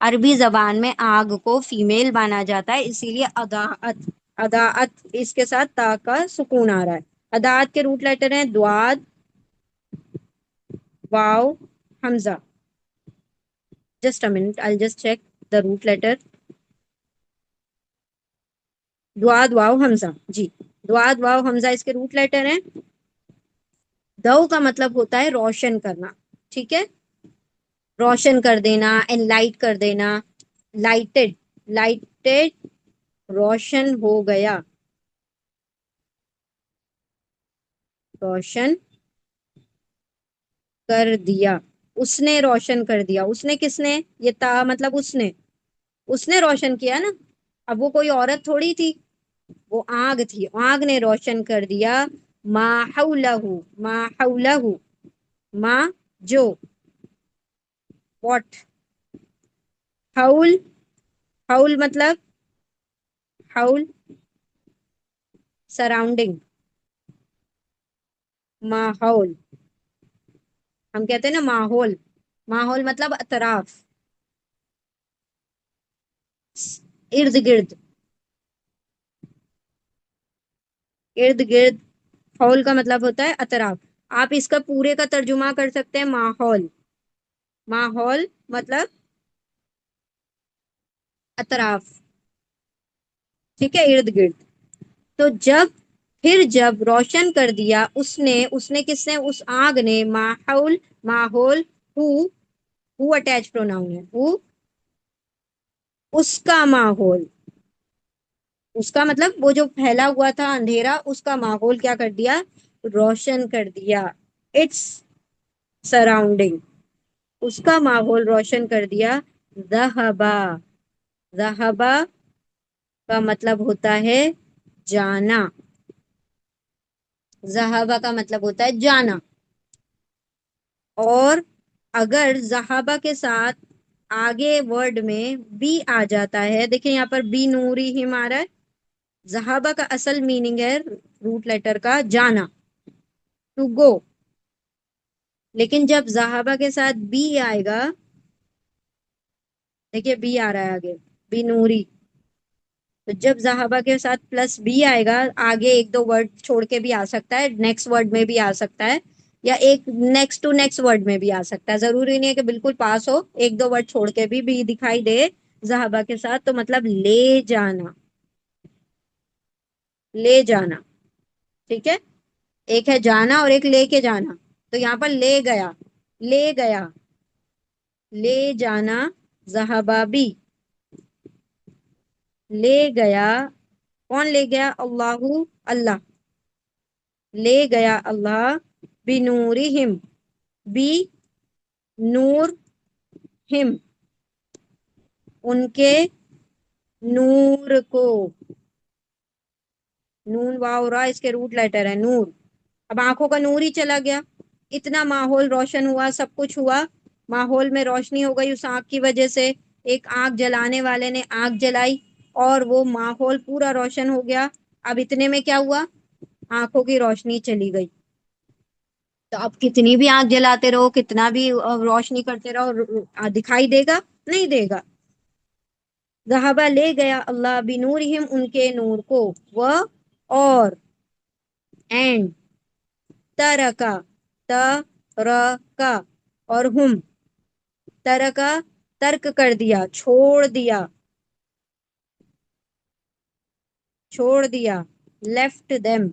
عربی زبان میں آگ کو فیمیل مانا جاتا ہے، اسی لیے اضاعت، اضاعت اس کے ساتھ تا کا سکون آ رہا ہے۔ اضاعت کے روٹ لیٹر ہیں دواد، واو، حمزہ۔ Just a minute, I'll just check the root letter. دواد واو حمزہ، جی دواد واو حمزہ اس کے روٹ لیٹر ہیں۔ دو کا مطلب ہوتا ہے روشن کرنا، ٹھیک ہے، روشن کر دینا، انلائٹ کر دینا، لائٹڈ، لائٹڈ، روشن ہو گیا، روشن کر دیا، اس نے روشن کر دیا، اس نے کس نے، یہ تا مطلب اس نے روشن کیا نا، اب وہ کوئی عورت تھوڑی تھی، وہ آگ تھی، آگ نے روشن کر دیا ما حولہ، ما حولہ، ما جو، واٹ، حول، حول مطلب حول سراؤنڈنگ، ماحول، ہم کہتے ہیں نا ماحول، ماحول مطلب اطراف، ارد گرد، ارد گرد، حول کا مطلب ہوتا ہے اطراف۔ آپ اس کا پورے کا ترجمہ کر سکتے ہیں ماحول، ماحول مطلب اطراف، ٹھیک ہے، ارد گرد۔ تو جب روشن کر دیا اس نے کس نے، اس آگ نے، ماحول، ماحول، ہو اٹیچ پروناؤن ہے، ہو، اس کا ماحول، اس کا مطلب وہ جو پھیلا ہوا تھا اندھیرا، اس کا ماحول کیا کر دیا، روشن کر دیا، اٹس سراؤنڈنگ، اس کا ماحول روشن کر دیا۔ ذہبا، ذہبا کا مطلب ہوتا ہے جانا، ذہبا کا مطلب ہوتا ہے جانا، اور اگر ذہبا کے ساتھ آگے ورڈ میں بی آ جاتا ہے، دیکھیں یہاں پر بی نوری ہم آ رہا ہے، ذہبا کا اصل میننگ ہے روٹ لیٹر کا جانا، ٹو گو، لیکن جب ذہبا کے ساتھ بی آئے گا، دیکھیے بی آ رہا ہے آگے، بی نوری، تو جب ذہبا کے ساتھ پلس بی آئے گا، آگے ایک دو ورڈ چھوڑ کے بھی آ سکتا ہے، نیکسٹ ورڈ میں بھی آ سکتا ہے، یا ایک نیکسٹ ٹو نیکسٹ ورڈ میں بھی آ سکتا ہے، ضروری نہیں ہے کہ بالکل پاس ہو، ایک دو ورڈ چھوڑ کے بھی دکھائی دے ذہبا کے ساتھ، تو مطلب لے جانا، لے جانا، ٹھیک ہے، ایک ہے جانا اور ایک لے کے جانا، تو یہاں پر لے گیا، لے گیا، لے جانا، ذہبا بھی، لے گیا، کون لے گیا، اللہ، اللہ، لے گیا اللہ، بنورہم، بی نور ہم، ان کے نور کو، نون واو را اس کے روٹ لیٹر ہے نور، اب آنکھوں کا نور ہی چلا گیا، اتنا ماحول روشن ہوا، سب کچھ ہوا، ماحول میں روشنی ہو گئی اس آنکھ کی وجہ سے، ایک آنکھ جلانے والے نے آنکھ جلائی اور وہ ماحول پورا روشن ہو گیا، اب اتنے میں کیا ہوا، آنکھوں کی روشنی چلی گئی، تو اب کتنی بھی آنکھ جلاتے رہو، کتنا بھی روشنی کرتے رہو، دکھائی دے گا، نہیں دے گا۔ ذہبا لے گیا اللہ، بنورہم ان کے نور کو، وہ اور، اینڈ، ترکا، ترکا، اور ہم، ترکا ترک کر دیا، چھوڑ دیا، چھوڑ دیا، لیفٹ دیم،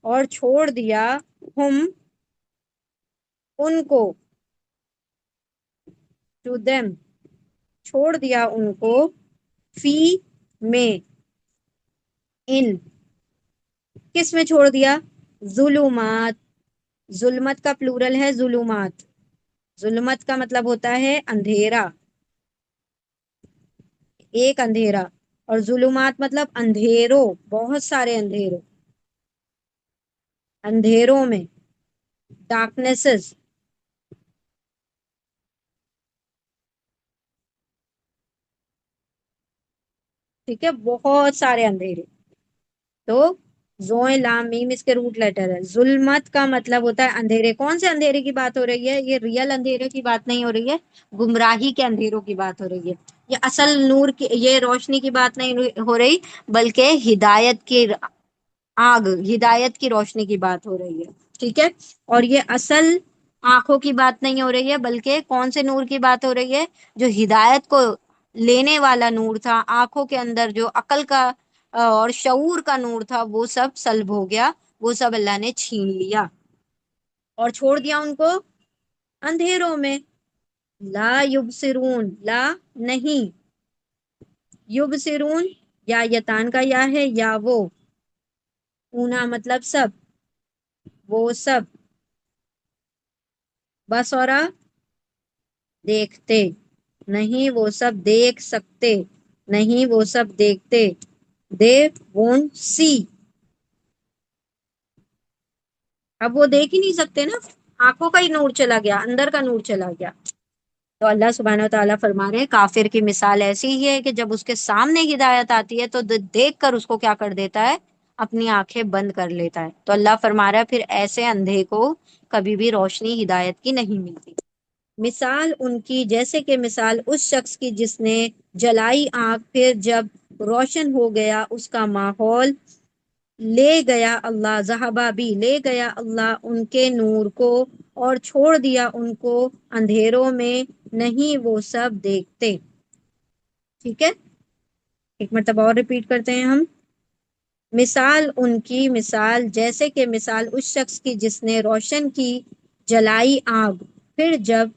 اور چھوڑ دیا ہم ان کو، ٹو دیم، چھوڑ دیا ان کو، فی میں، ان، کس میں چھوڑ دیا، ظلمات، ظلمت کا پلورل ہے ظلمات، ظلمت کا مطلب ہوتا ہے اندھیرا، ایک اندھیرا، اور ظلمات مطلب اندھیروں، بہت سارے اندھیروں، اندھیروں میں، ڈارکنیسز، ٹھیک ہے، بہت سارے اندھیرے، تو زوئے لام میم اس کے روٹ لیٹر ہے. ظلمت کا مطلب ہوتا ہے اندھیرے. کون سے اندھیرے کی بات ہو رہی ہے؟ یہ ریئل اندھیرے کی بات نہیں ہو رہی ہے، گمراہی کے اندھیروں کی بات ہو رہی ہے. یہ اصل نور کی، یہ روشنی کی بات نہیں ہو رہی، بلکہ ہدایت کی آگ، ہدایت کی روشنی کی بات ہو رہی ہے. ٹھیک ہے. اور یہ اصل آنکھوں کی بات نہیں ہو رہی ہے، بلکہ کون سے نور کی بات ہو رہی ہے؟ جو ہدایت کو لینے والا نور تھا آنکھوں کے اندر، جو عقل کا اور شعور کا نور تھا، وہ سب سلب ہو گیا، وہ سب اللہ نے چھین لیا اور چھوڑ دیا ان کو اندھیروں میں. لا یبصرون، لا نہیں، یبصرون یا یتان کا یا ہے، یا وہ، اونا مطلب سب، وہ سب، بس اور دیکھتے نہیں، وہ سب دیکھ سکتے نہیں، وہ سب دیکھتے. they won't see. اب وہ دیکھ ہی نہیں سکتے نا، آنکھوں کا ہی نور چلا گیا، اندر کا نور چلا گیا. تو اللہ سبحانہ و تعالیٰ فرما رہے ہیں کافر کی مثال ایسی ہی ہے کہ جب اس کے سامنے ہدایت آتی ہے تو دیکھ کر اس کو کیا کر دیتا ہے؟ اپنی آنکھیں بند کر لیتا ہے. تو اللہ فرما رہا ہے پھر ایسے اندھے کو کبھی بھی روشنی ہدایت کی نہیں ملتی. مثال ان کی جیسے کہ مثال اس شخص کی جس نے جلائی آنکھ، پھر جب روشن ہو گیا اس کا ماحول، لے گیا اللہ، ذہبا بھی لے گیا اللہ ان کے نور کو، اور چھوڑ دیا ان کو اندھیروں میں، نہیں وہ سب دیکھتے. ٹھیک ہے، ایک مرتبہ اور ریپیٹ کرتے ہیں ہم. مثال ان کی مثال جیسے کہ مثال اس شخص کی جس نے روشن کی جلائی آگ، پھر جب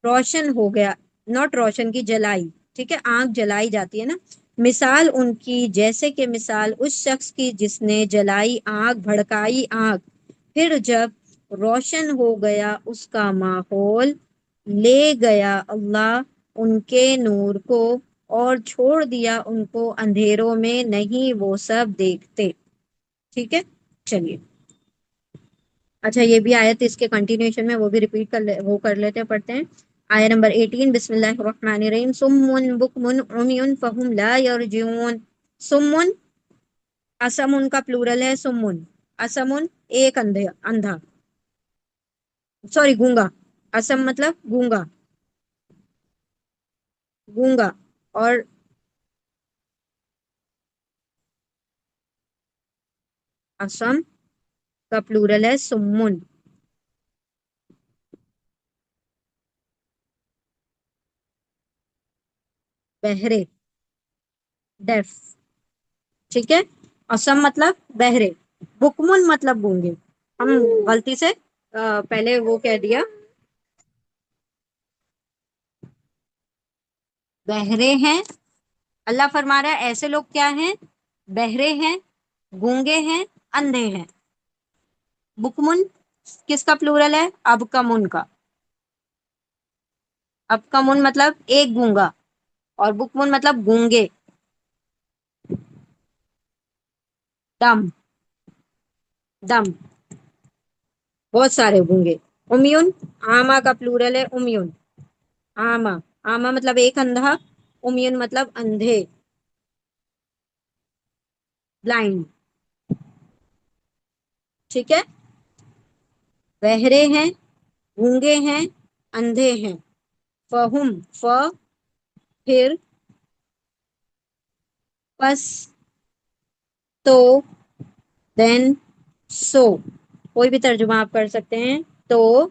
روشن ہو گیا، ناٹ روشن کی، جلائی. ٹھیک ہے، آنکھ جلائی جاتی ہے نا. مثال ان کی جیسے کہ مثال اس شخص کی جس نے جلائی آنکھ، بھڑکائی آنکھ، پھر جب روشن ہو گیا اس کا ماحول، لے گیا اللہ ان کے نور کو اور چھوڑ دیا ان کو اندھیروں میں، نہیں وہ سب دیکھتے. ٹھیک ہے، چلیے. اچھا یہ بھی آیت اس کے کنٹینیوشن میں وہ بھی ریپیٹ کر لیتے ہیں، پڑھتے ہیں. آیت نمبر 18، بسم اللہ الرحمن الرحیم. صم بکم عمی فہم لا یرجعون. سمن، اسمن کا پلورل ہے سمن. اسمن ایک اندھا، سوری گونگا. اسم مطلب گونگا، گونگا. اور اسم کا پلورل ہے سمن، بہرے، ڈیف. ٹھیک ہے، اسم مطلب بہرے، بکمن مطلب گونگے. ہم غلطی سے پہلے وہ کہہ دیا، بہرے ہیں. اللہ فرما رہا ہے ایسے لوگ کیا ہیں؟ بہرے ہیں، گونگے ہیں، اندھے ہیں. بکمن کس کا پلورل ہے؟ اب کا من کا. اب کا من مطلب ایک گونگا، اور بکمن مطلب گونگے، دم، دم، بہت سارے گونگے. امیون آما کا پلورل ہے امیون. آما، آما مطلب ایک اندھا، امیون مطلب اندھے، بلائنڈ. ٹھیک ہے، بہرے ہیں، گونگے ہیں، اندھے ہیں. فہم، پھر، پس، تو، دین، سو. کوئی بھی ترجمہ آپ کر سکتے ہیں. تو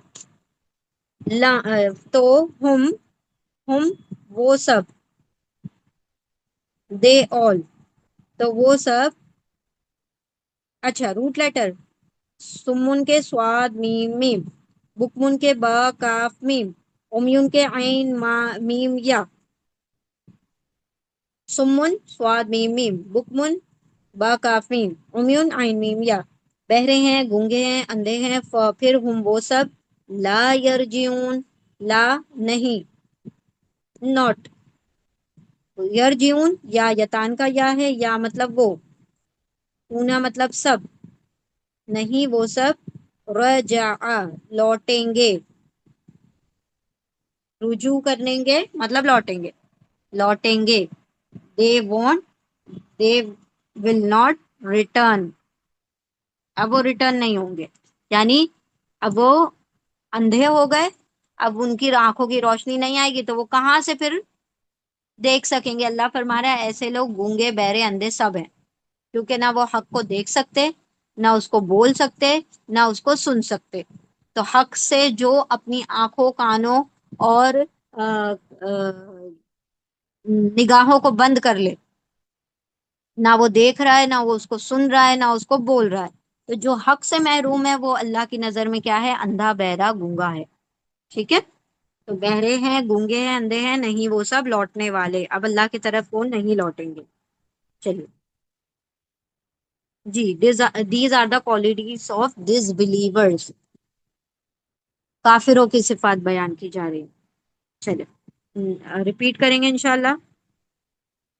تو ہم وہ سب، دے آل تو وہ سب. اچھا روٹ لیٹر، سمن کے سواد میم میم، بکمن کے با کاف میم، امیون کے عین میم یا. سمن سواد میم میم، بکمن با کاف میم، امیون عین میم یا. بہرے ہیں، گونگے ہیں، اندھے ہیں. پھر ہم وہ سب، لا یرجعون، لا نہیں، ناٹ. یرجعون یا یتان کا یا ہے، یا مطلب وہ، اونا مطلب سب، نہیں وہ سب، رجع لوٹیں گے، رجوع کریں گے مطلب لوٹیں گے، لوٹیں گے. they won't، they will not return. اب وہ ریٹرن نہیں ہوں گے، یعنی اب وہ اندھے ہو گئے، اب ان کی آنکھوں کی روشنی نہیں آئے گی تو وہ کہاں سے پھر دیکھ سکیں گے؟ اللہ فرما رہا ہے ایسے لوگ گونگے بہرے اندھے سب ہیں، کیونکہ نہ وہ حق کو دیکھ سکتے، نہ اس کو بول سکتے، نہ اس کو سن سکتے۔ تو حق سے جو اپنی آنکھوں، کانوں اور نگاہوں کو بند کر لے، نہ وہ دیکھ رہا ہے، نہ وہ اس کو سن رہا ہے، نہ اس کو بول رہا ہے، تو جو حق سے محروم ہے وہ اللہ کی نظر میں کیا ہے؟ اندھا، بہرا، گونگا ہے۔ ٹھیک ہے؟ تو بہرے ہیں، گونگے ہیں، اندھے ہیں، نہیں وہ سب لوٹنے والے، اب اللہ کی طرف وہ نہیں لوٹیں گے۔ چلیے جی، these are the qualities of disbelievers, کافروں کی صفات بیان کی جا رہی ہے۔ چلیے ریپیٹ کریں گے انشاءاللہ۔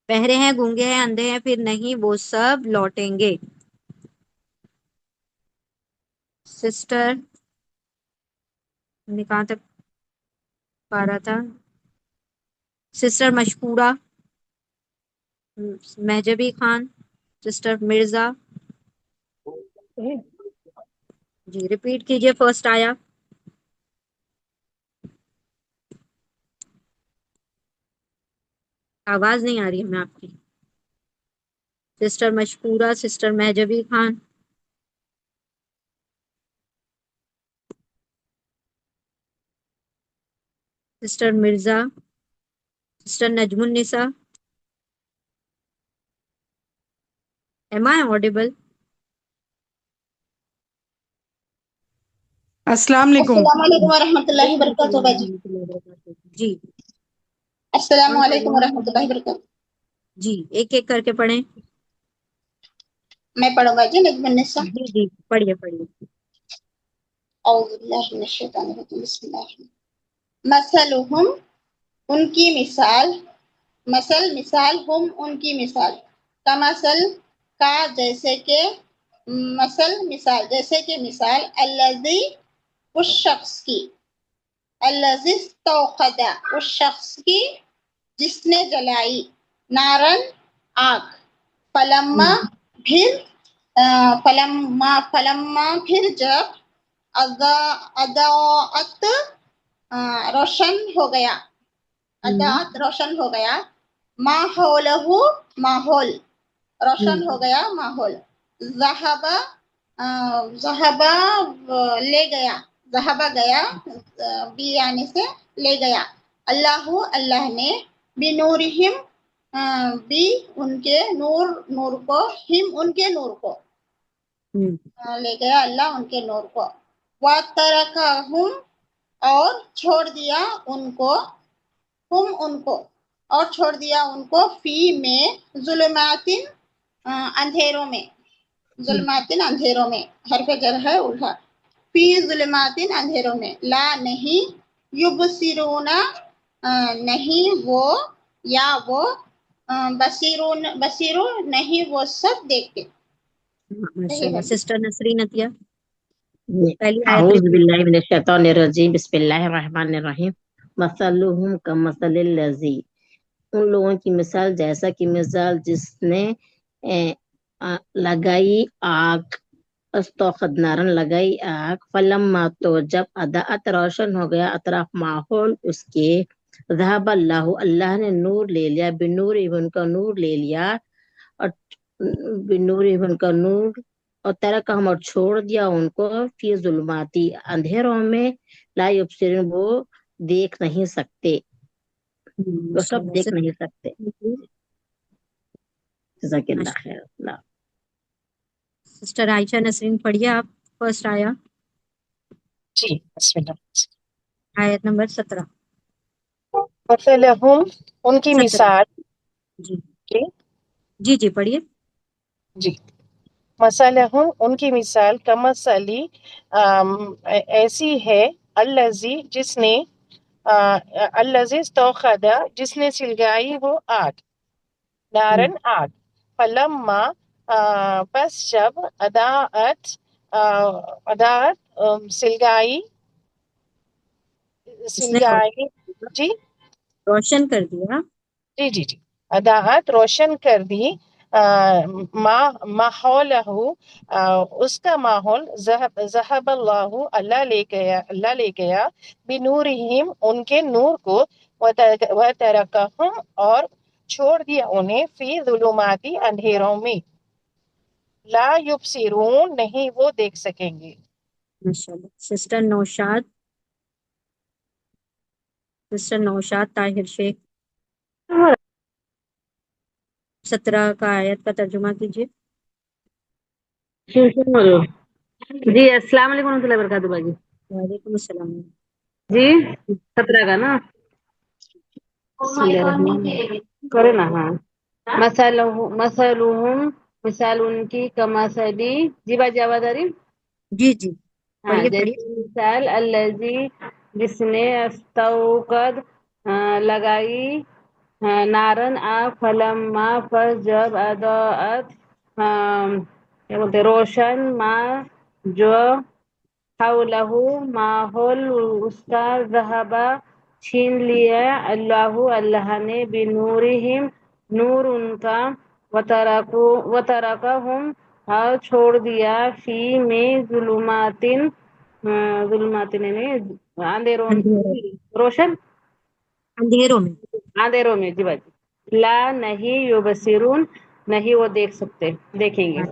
بہرے ہیں، گونگے ہیں، اندھے ہیں، پھر نہیں وہ سب لوٹیں گے۔ سسٹر نے کہاں تک پارا تھا؟ سسٹر مشکورہ، مہجبی خان، سسٹر مرزا، جی ریپیٹ کیجئے فرسٹ آیا۔ آواز نہیں آ رہی ہمیں آپ کی۔ Sister Mashkoora, sister Mahjabi Khan, sister Mirza, sister Najmunnisa, am I audible؟ السلام علیکم۔ السلام علیکم ورحمۃ اللہ وبرکاتہ باجی۔ جی السلام علیکم ورحمۃ اللہ وبرکاتہ۔ جی ایک ایک کر کے پڑھیں۔ میں پڑھوں باجی نجم النساء۔ جی جی پڑھیے پڑھیے۔ اعوذ باللہ من الشیطان الرجیم، بسم اللہ الرحمن الرحیم۔ مثلہم ان کی مثال، مثال ہم ان کی مثال، کمثل کا جیسے کہ، جیسے کہ مثال، الذی اس شخص کی، الذی استوقد اس شخص کی جس نے جلائی، نارن آگ، فلما پھر جب اضاءت روشن ہو گیا، روشن ہو گیا، ماحولہ ماحول، روشن ہو گیا ماحول، ذہبا لے گیا، ذہبا گیا، بی یعنی سے لے گیا، اللہ نے بنورہم بھی ان کے نور کو، ہم ان کے نور کو لے گیا اللہ ان کے نور کو، وَتَرَكَهُمْ اور چھوڑ دیا ان کو، ہم ان کو اور چھوڑ دیا ان کو، فی میں ظلمات اندھیروں میں، ظلمات اندھیروں میں، حرف جر ہے الہا، فی ظلمات اندھیروں میں، لا نہیں، یبصرون نہیں وہ، یا وہ، بصیرون نہیں وہ سب دیکھتے۔ ماشاءاللہ۔ سسٹر نسرین عطیہ، پہلی آیت اعوذ ریپیٹ۔ باللہ من الشیطان الرجیم، بسم اللہ الرحمن الرحیم۔ مثلہم کمثل الذی، ان لوگوں کی مثال جیسا کہ مثال جس نے لگائی آگ، استوقد نارن لگائی آگ، فلما تو جب اضاءت روشن ہو گیا اطراف ماحول اس کے، ذهب اللہ نے نور لے لیا، بنور ان کا نور لے لیا، اور بنور ان کا نور، اور ترکہم اور چھوڑ دیا ان کو، فی ظلماتی اندھیروں میں، لا یبصرون وہ دیکھ نہیں سکتے، وہ سب دیکھ نہیں سکتے۔ جزاک اللہ خیر۔ اللہ سسٹر عائشہ نسرین پڑھیے آپ فرسٹ آیا، جی بسم اللہ۔ آیت نمبر 17۔ مثلہم ان کی 17 مثال، جی جی جی جی پڑھیے۔ جی، مثلہم ان کی مثال، کمثلی ایسی ہے، الذی جس نے، الذی استوقد جس نے سلگائی وہ آگ، نارن آگ، فلما پس جب اضاءت سلگائی اس نے جی روشن کر دیا، جی جی جی، اضاءت روشن کر دی، ماحولہو اس کا ماحول ذہب اللہ اللہ لے گیا بنورہم ان کے نور کو وترکہم اور چھوڑ دیا انہیں فی ظلماتی اندھیروں میں لا یبصرون نہیں وہ دیکھ سکیں گے. ماشاءاللہ. سسٹر نوشاد طاہر شیخ 17 کا آیت کا ترجمہ کیجیے. جی السلام علیکم ورحمۃ اللہ وبرکاتہ باجی. وعلیکم السلام. جی 17 کا نا کرے نا. ہاں مثلهم مثال ان کی کمثلی. جی باجی آواز آ رہی؟ جی جی ہاں پڑھیے جیسے مثال الذی جس نے استوقد لگائی نارن آگ فلما پر جب اضاءت کیا بولتے روشن ما جو حولہ ماحول اس کا ذہبہ چھین لیا اللہ نے بنورہم نور ان کا وترکہم اور چھوڑ دیا فی میں ظلماتن اندھیروں روشن اندھیروں میں. جی باجی لا نہیں یبصرون نہیں وہ دیکھ سکتے دیکھیں گے.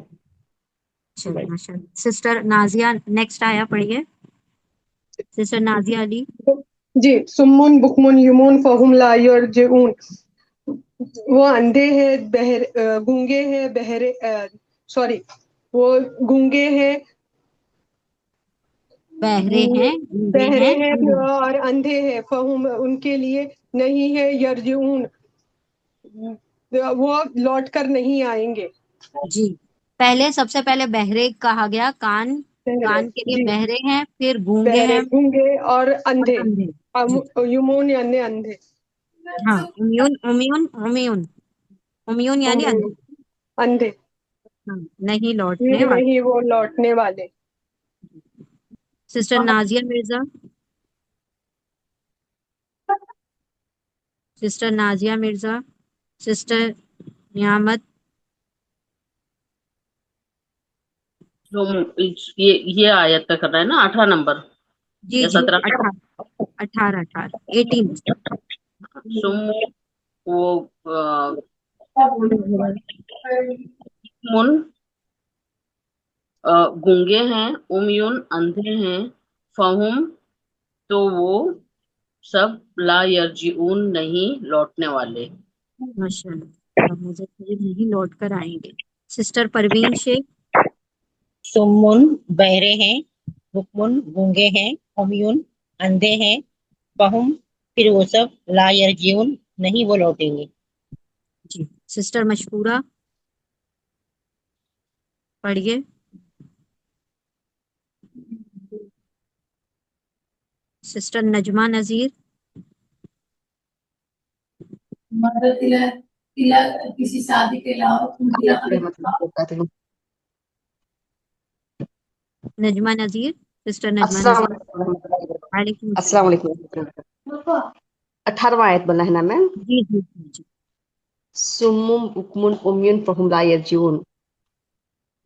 سسٹر نازیہ نیکسٹ آیا پڑھیے. سسٹر نازیہ علی. جی سمن بکمن یمون فہم لا یرجعون. وہ اندھے ہیں گونگے ہیں بہرے وہ گونگے ہیں بہرے ہیں اور اندھے ہیں فہم ان کے لیے نہیں ہے یرجعون وہ لوٹ کر نہیں آئیں گے. جی پہلے سب سے پہلے بہرے کہا گیا کان کے لیے بہرے ہیں پھر گونگے ہیں گونگے اور اندھے. جی. یمون یعنی اندھے. ہاں امیون یعنی اندھے نہیں لوٹنے والے. نہیں وہ لوٹنے والے. Sister Nazia Mirza. Sister Nazia Mirza. Sister نعمت. یہ آیت کا کر رہا ہے نا 18 نمبر جی یا جی 17 18 سم وہ من گونگے ہیں امیون اندھے ہیں فہم تو وہ سب لا یرجعون نہیں لوٹنے والے. ماشاءاللہ مجھے نہیں لوٹ کر آئیں گے. سسٹر پروین شیخ. سمن بہرے ہیں بکمن گونگے ہیں امیون اندھے ہیں فہم پھر وہ سب لا یرجعون نہیں وہ لوٹیں گے. جی سسٹر مشکورہ پڑھیے. سسٹر نجمہ نذیر. کسی شادی کے علاوہ نجمہ نذیر. سسٹر نجمہ السلام نذیر. وعلیکم السلام علیکم. 18واں آیت بنا ہے نا میم. جی جی جی. سمم بکمن امیون فہم لا یرجعون.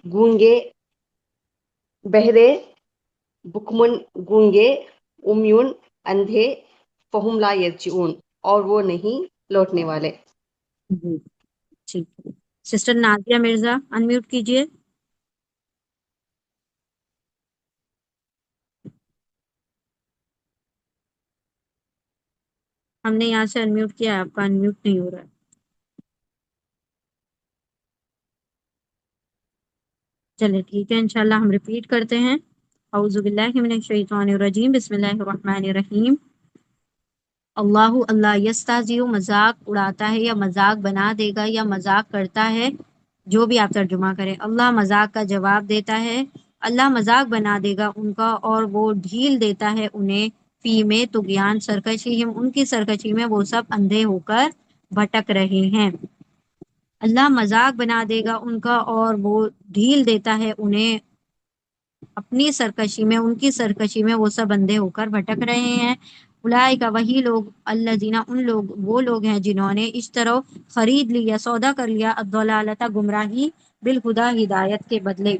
گونگے بہرے بکمن گونگے امیون اندھے فہم لا یرجعون اور وہ نہیں لوٹنے والے. جی ٹھیک ہے. سسٹر نازیہ مرزا انمیوٹ کیجیے. ہم نے یہاں سے انمیوٹ کیا ہے آپ کا انمیوٹ نہیں ہو رہا ہے. چلے ٹھیک ہے انشاءاللہ ہم ریپیٹ کرتے ہیں. اعوذ باللہ من الشیطان الرجیم بسم اللہ الرحمن الرحیم. اللہ یستہزئ مذاق اڑاتا ہے یا مذاق بنا دے گا یا مذاق کرتا ہے جو بھی آپ ترجمہ کریں. اللہ مذاق کا جواب دیتا ہے. اللہ مذاق بنا دے گا ان کا اور وہ ڈھیل دیتا ہے انہیں فی میں طغیان سرکشی ان کی سرکشی میں وہ سب اندھے ہو کر بھٹک رہے ہیں. اللہ مذاق بنا دے گا ان کا اور وہ ڈھیل دیتا ہے انہیں اپنی سرکشی میں ان کی سرکشی میں وہ سب اندھے ہو کر بھٹک رہے ہیں. اولئک وہی لوگ الذین ان لوگ وہ لوگ ہیں جنہوں نے اشتروا خرید لیا سودا کر لیا الضلالۃ گمراہی بالہدی ہدایت کے بدلے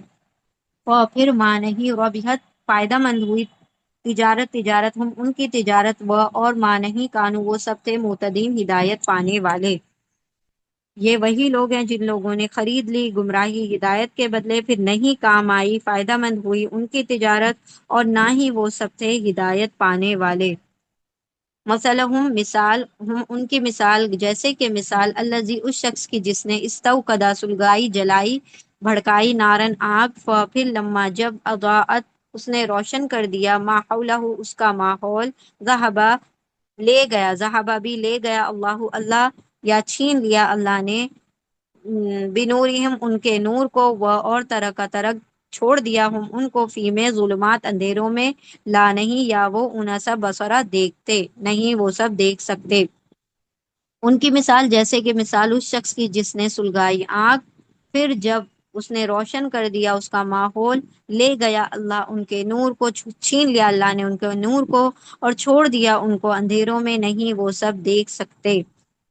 اور پھر ماں نہیں ربحت فائدہ مند ہوئی تجارت ہم ان کی تجارت و اور ماں نہیں کانو وہ سب تھے معتدین ہدایت پانے والے۔ یہ وہی لوگ ہیں جن لوگوں نے خرید لی گمراہی ہدایت کے بدلے پھر نہیں کام آئی فائدہ مند ہوئی ان کی تجارت اور نہ ہی وہ سب تھے ہدایت پانے والے۔ مثلہم مثال ہم ان کی مثال جیسے کہ مثال الذی اس شخص کی جس نے استوقدا سلگائی جلائی بھڑکائی نارن آگ پھر لما جب اضاءت اس نے روشن کر دیا ما حولہ اس کا ماحول ذہبا لے گیا ذہبا بھی لے گیا اللہ یا چھین لیا اللہ نے بنورہم ان کے نور کو اور ترک چھوڑ دیا ہم ان کو فی میں ظلمات اندھیروں میں لا نہیں یا وہ ان سب بصرہ دیکھتے نہیں وہ سب دیکھ سکتے۔ ان کی مثال جیسے کہ مثال اس شخص کی جس نے سلگائی آگ پھر جب اس نے روشن کر دیا اس کا ماحول لے گیا اللہ ان کے نور کو چھین لیا اللہ نے ان کے نور کو اور چھوڑ دیا ان کو اندھیروں میں نہیں وہ سب دیکھ سکتے۔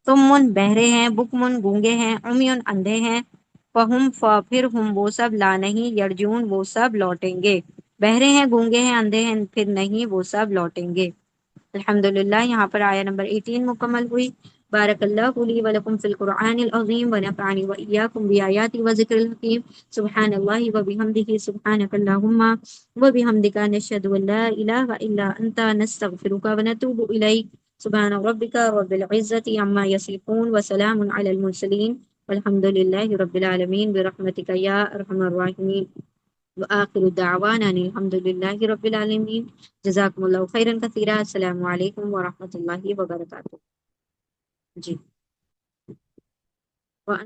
سمن بہرے ہیں بکمن گونگے ہیں عمیون اندھے ہیں فہم پھر ہم وہ سب لا نہیں یرجون وہ سب لوٹیں گے۔ بہرے ہیں گونگے ہیں اندھے ہیں پھر نہیں وہ سب لوٹیں گے۔ الحمدللہ یہاں پر آیہ نمبر 18 مکمل ہوئی۔ بارک اللہ لی ولکم فی القرآن العظیم ونفعنی وإیاکم بآیات وذکر الحکیم سبحان اللہ وبحمدہ سبحانک اللہم وبحمدک نشہد ان لا الہ الا انت نستغفرک ونتوب الیک سبحان ربک رب العزة عما یصفون وسلام علی المرسلین والحمد للہ رب العالمین برحمتک یا ارحم الراحمین وآخر دعوانا الحمد للہ رب العالمین جزاکم اللہ خیرا کثیرا۔ السلام علیکم ورحمۃ اللہ وبرکاتہ۔ جی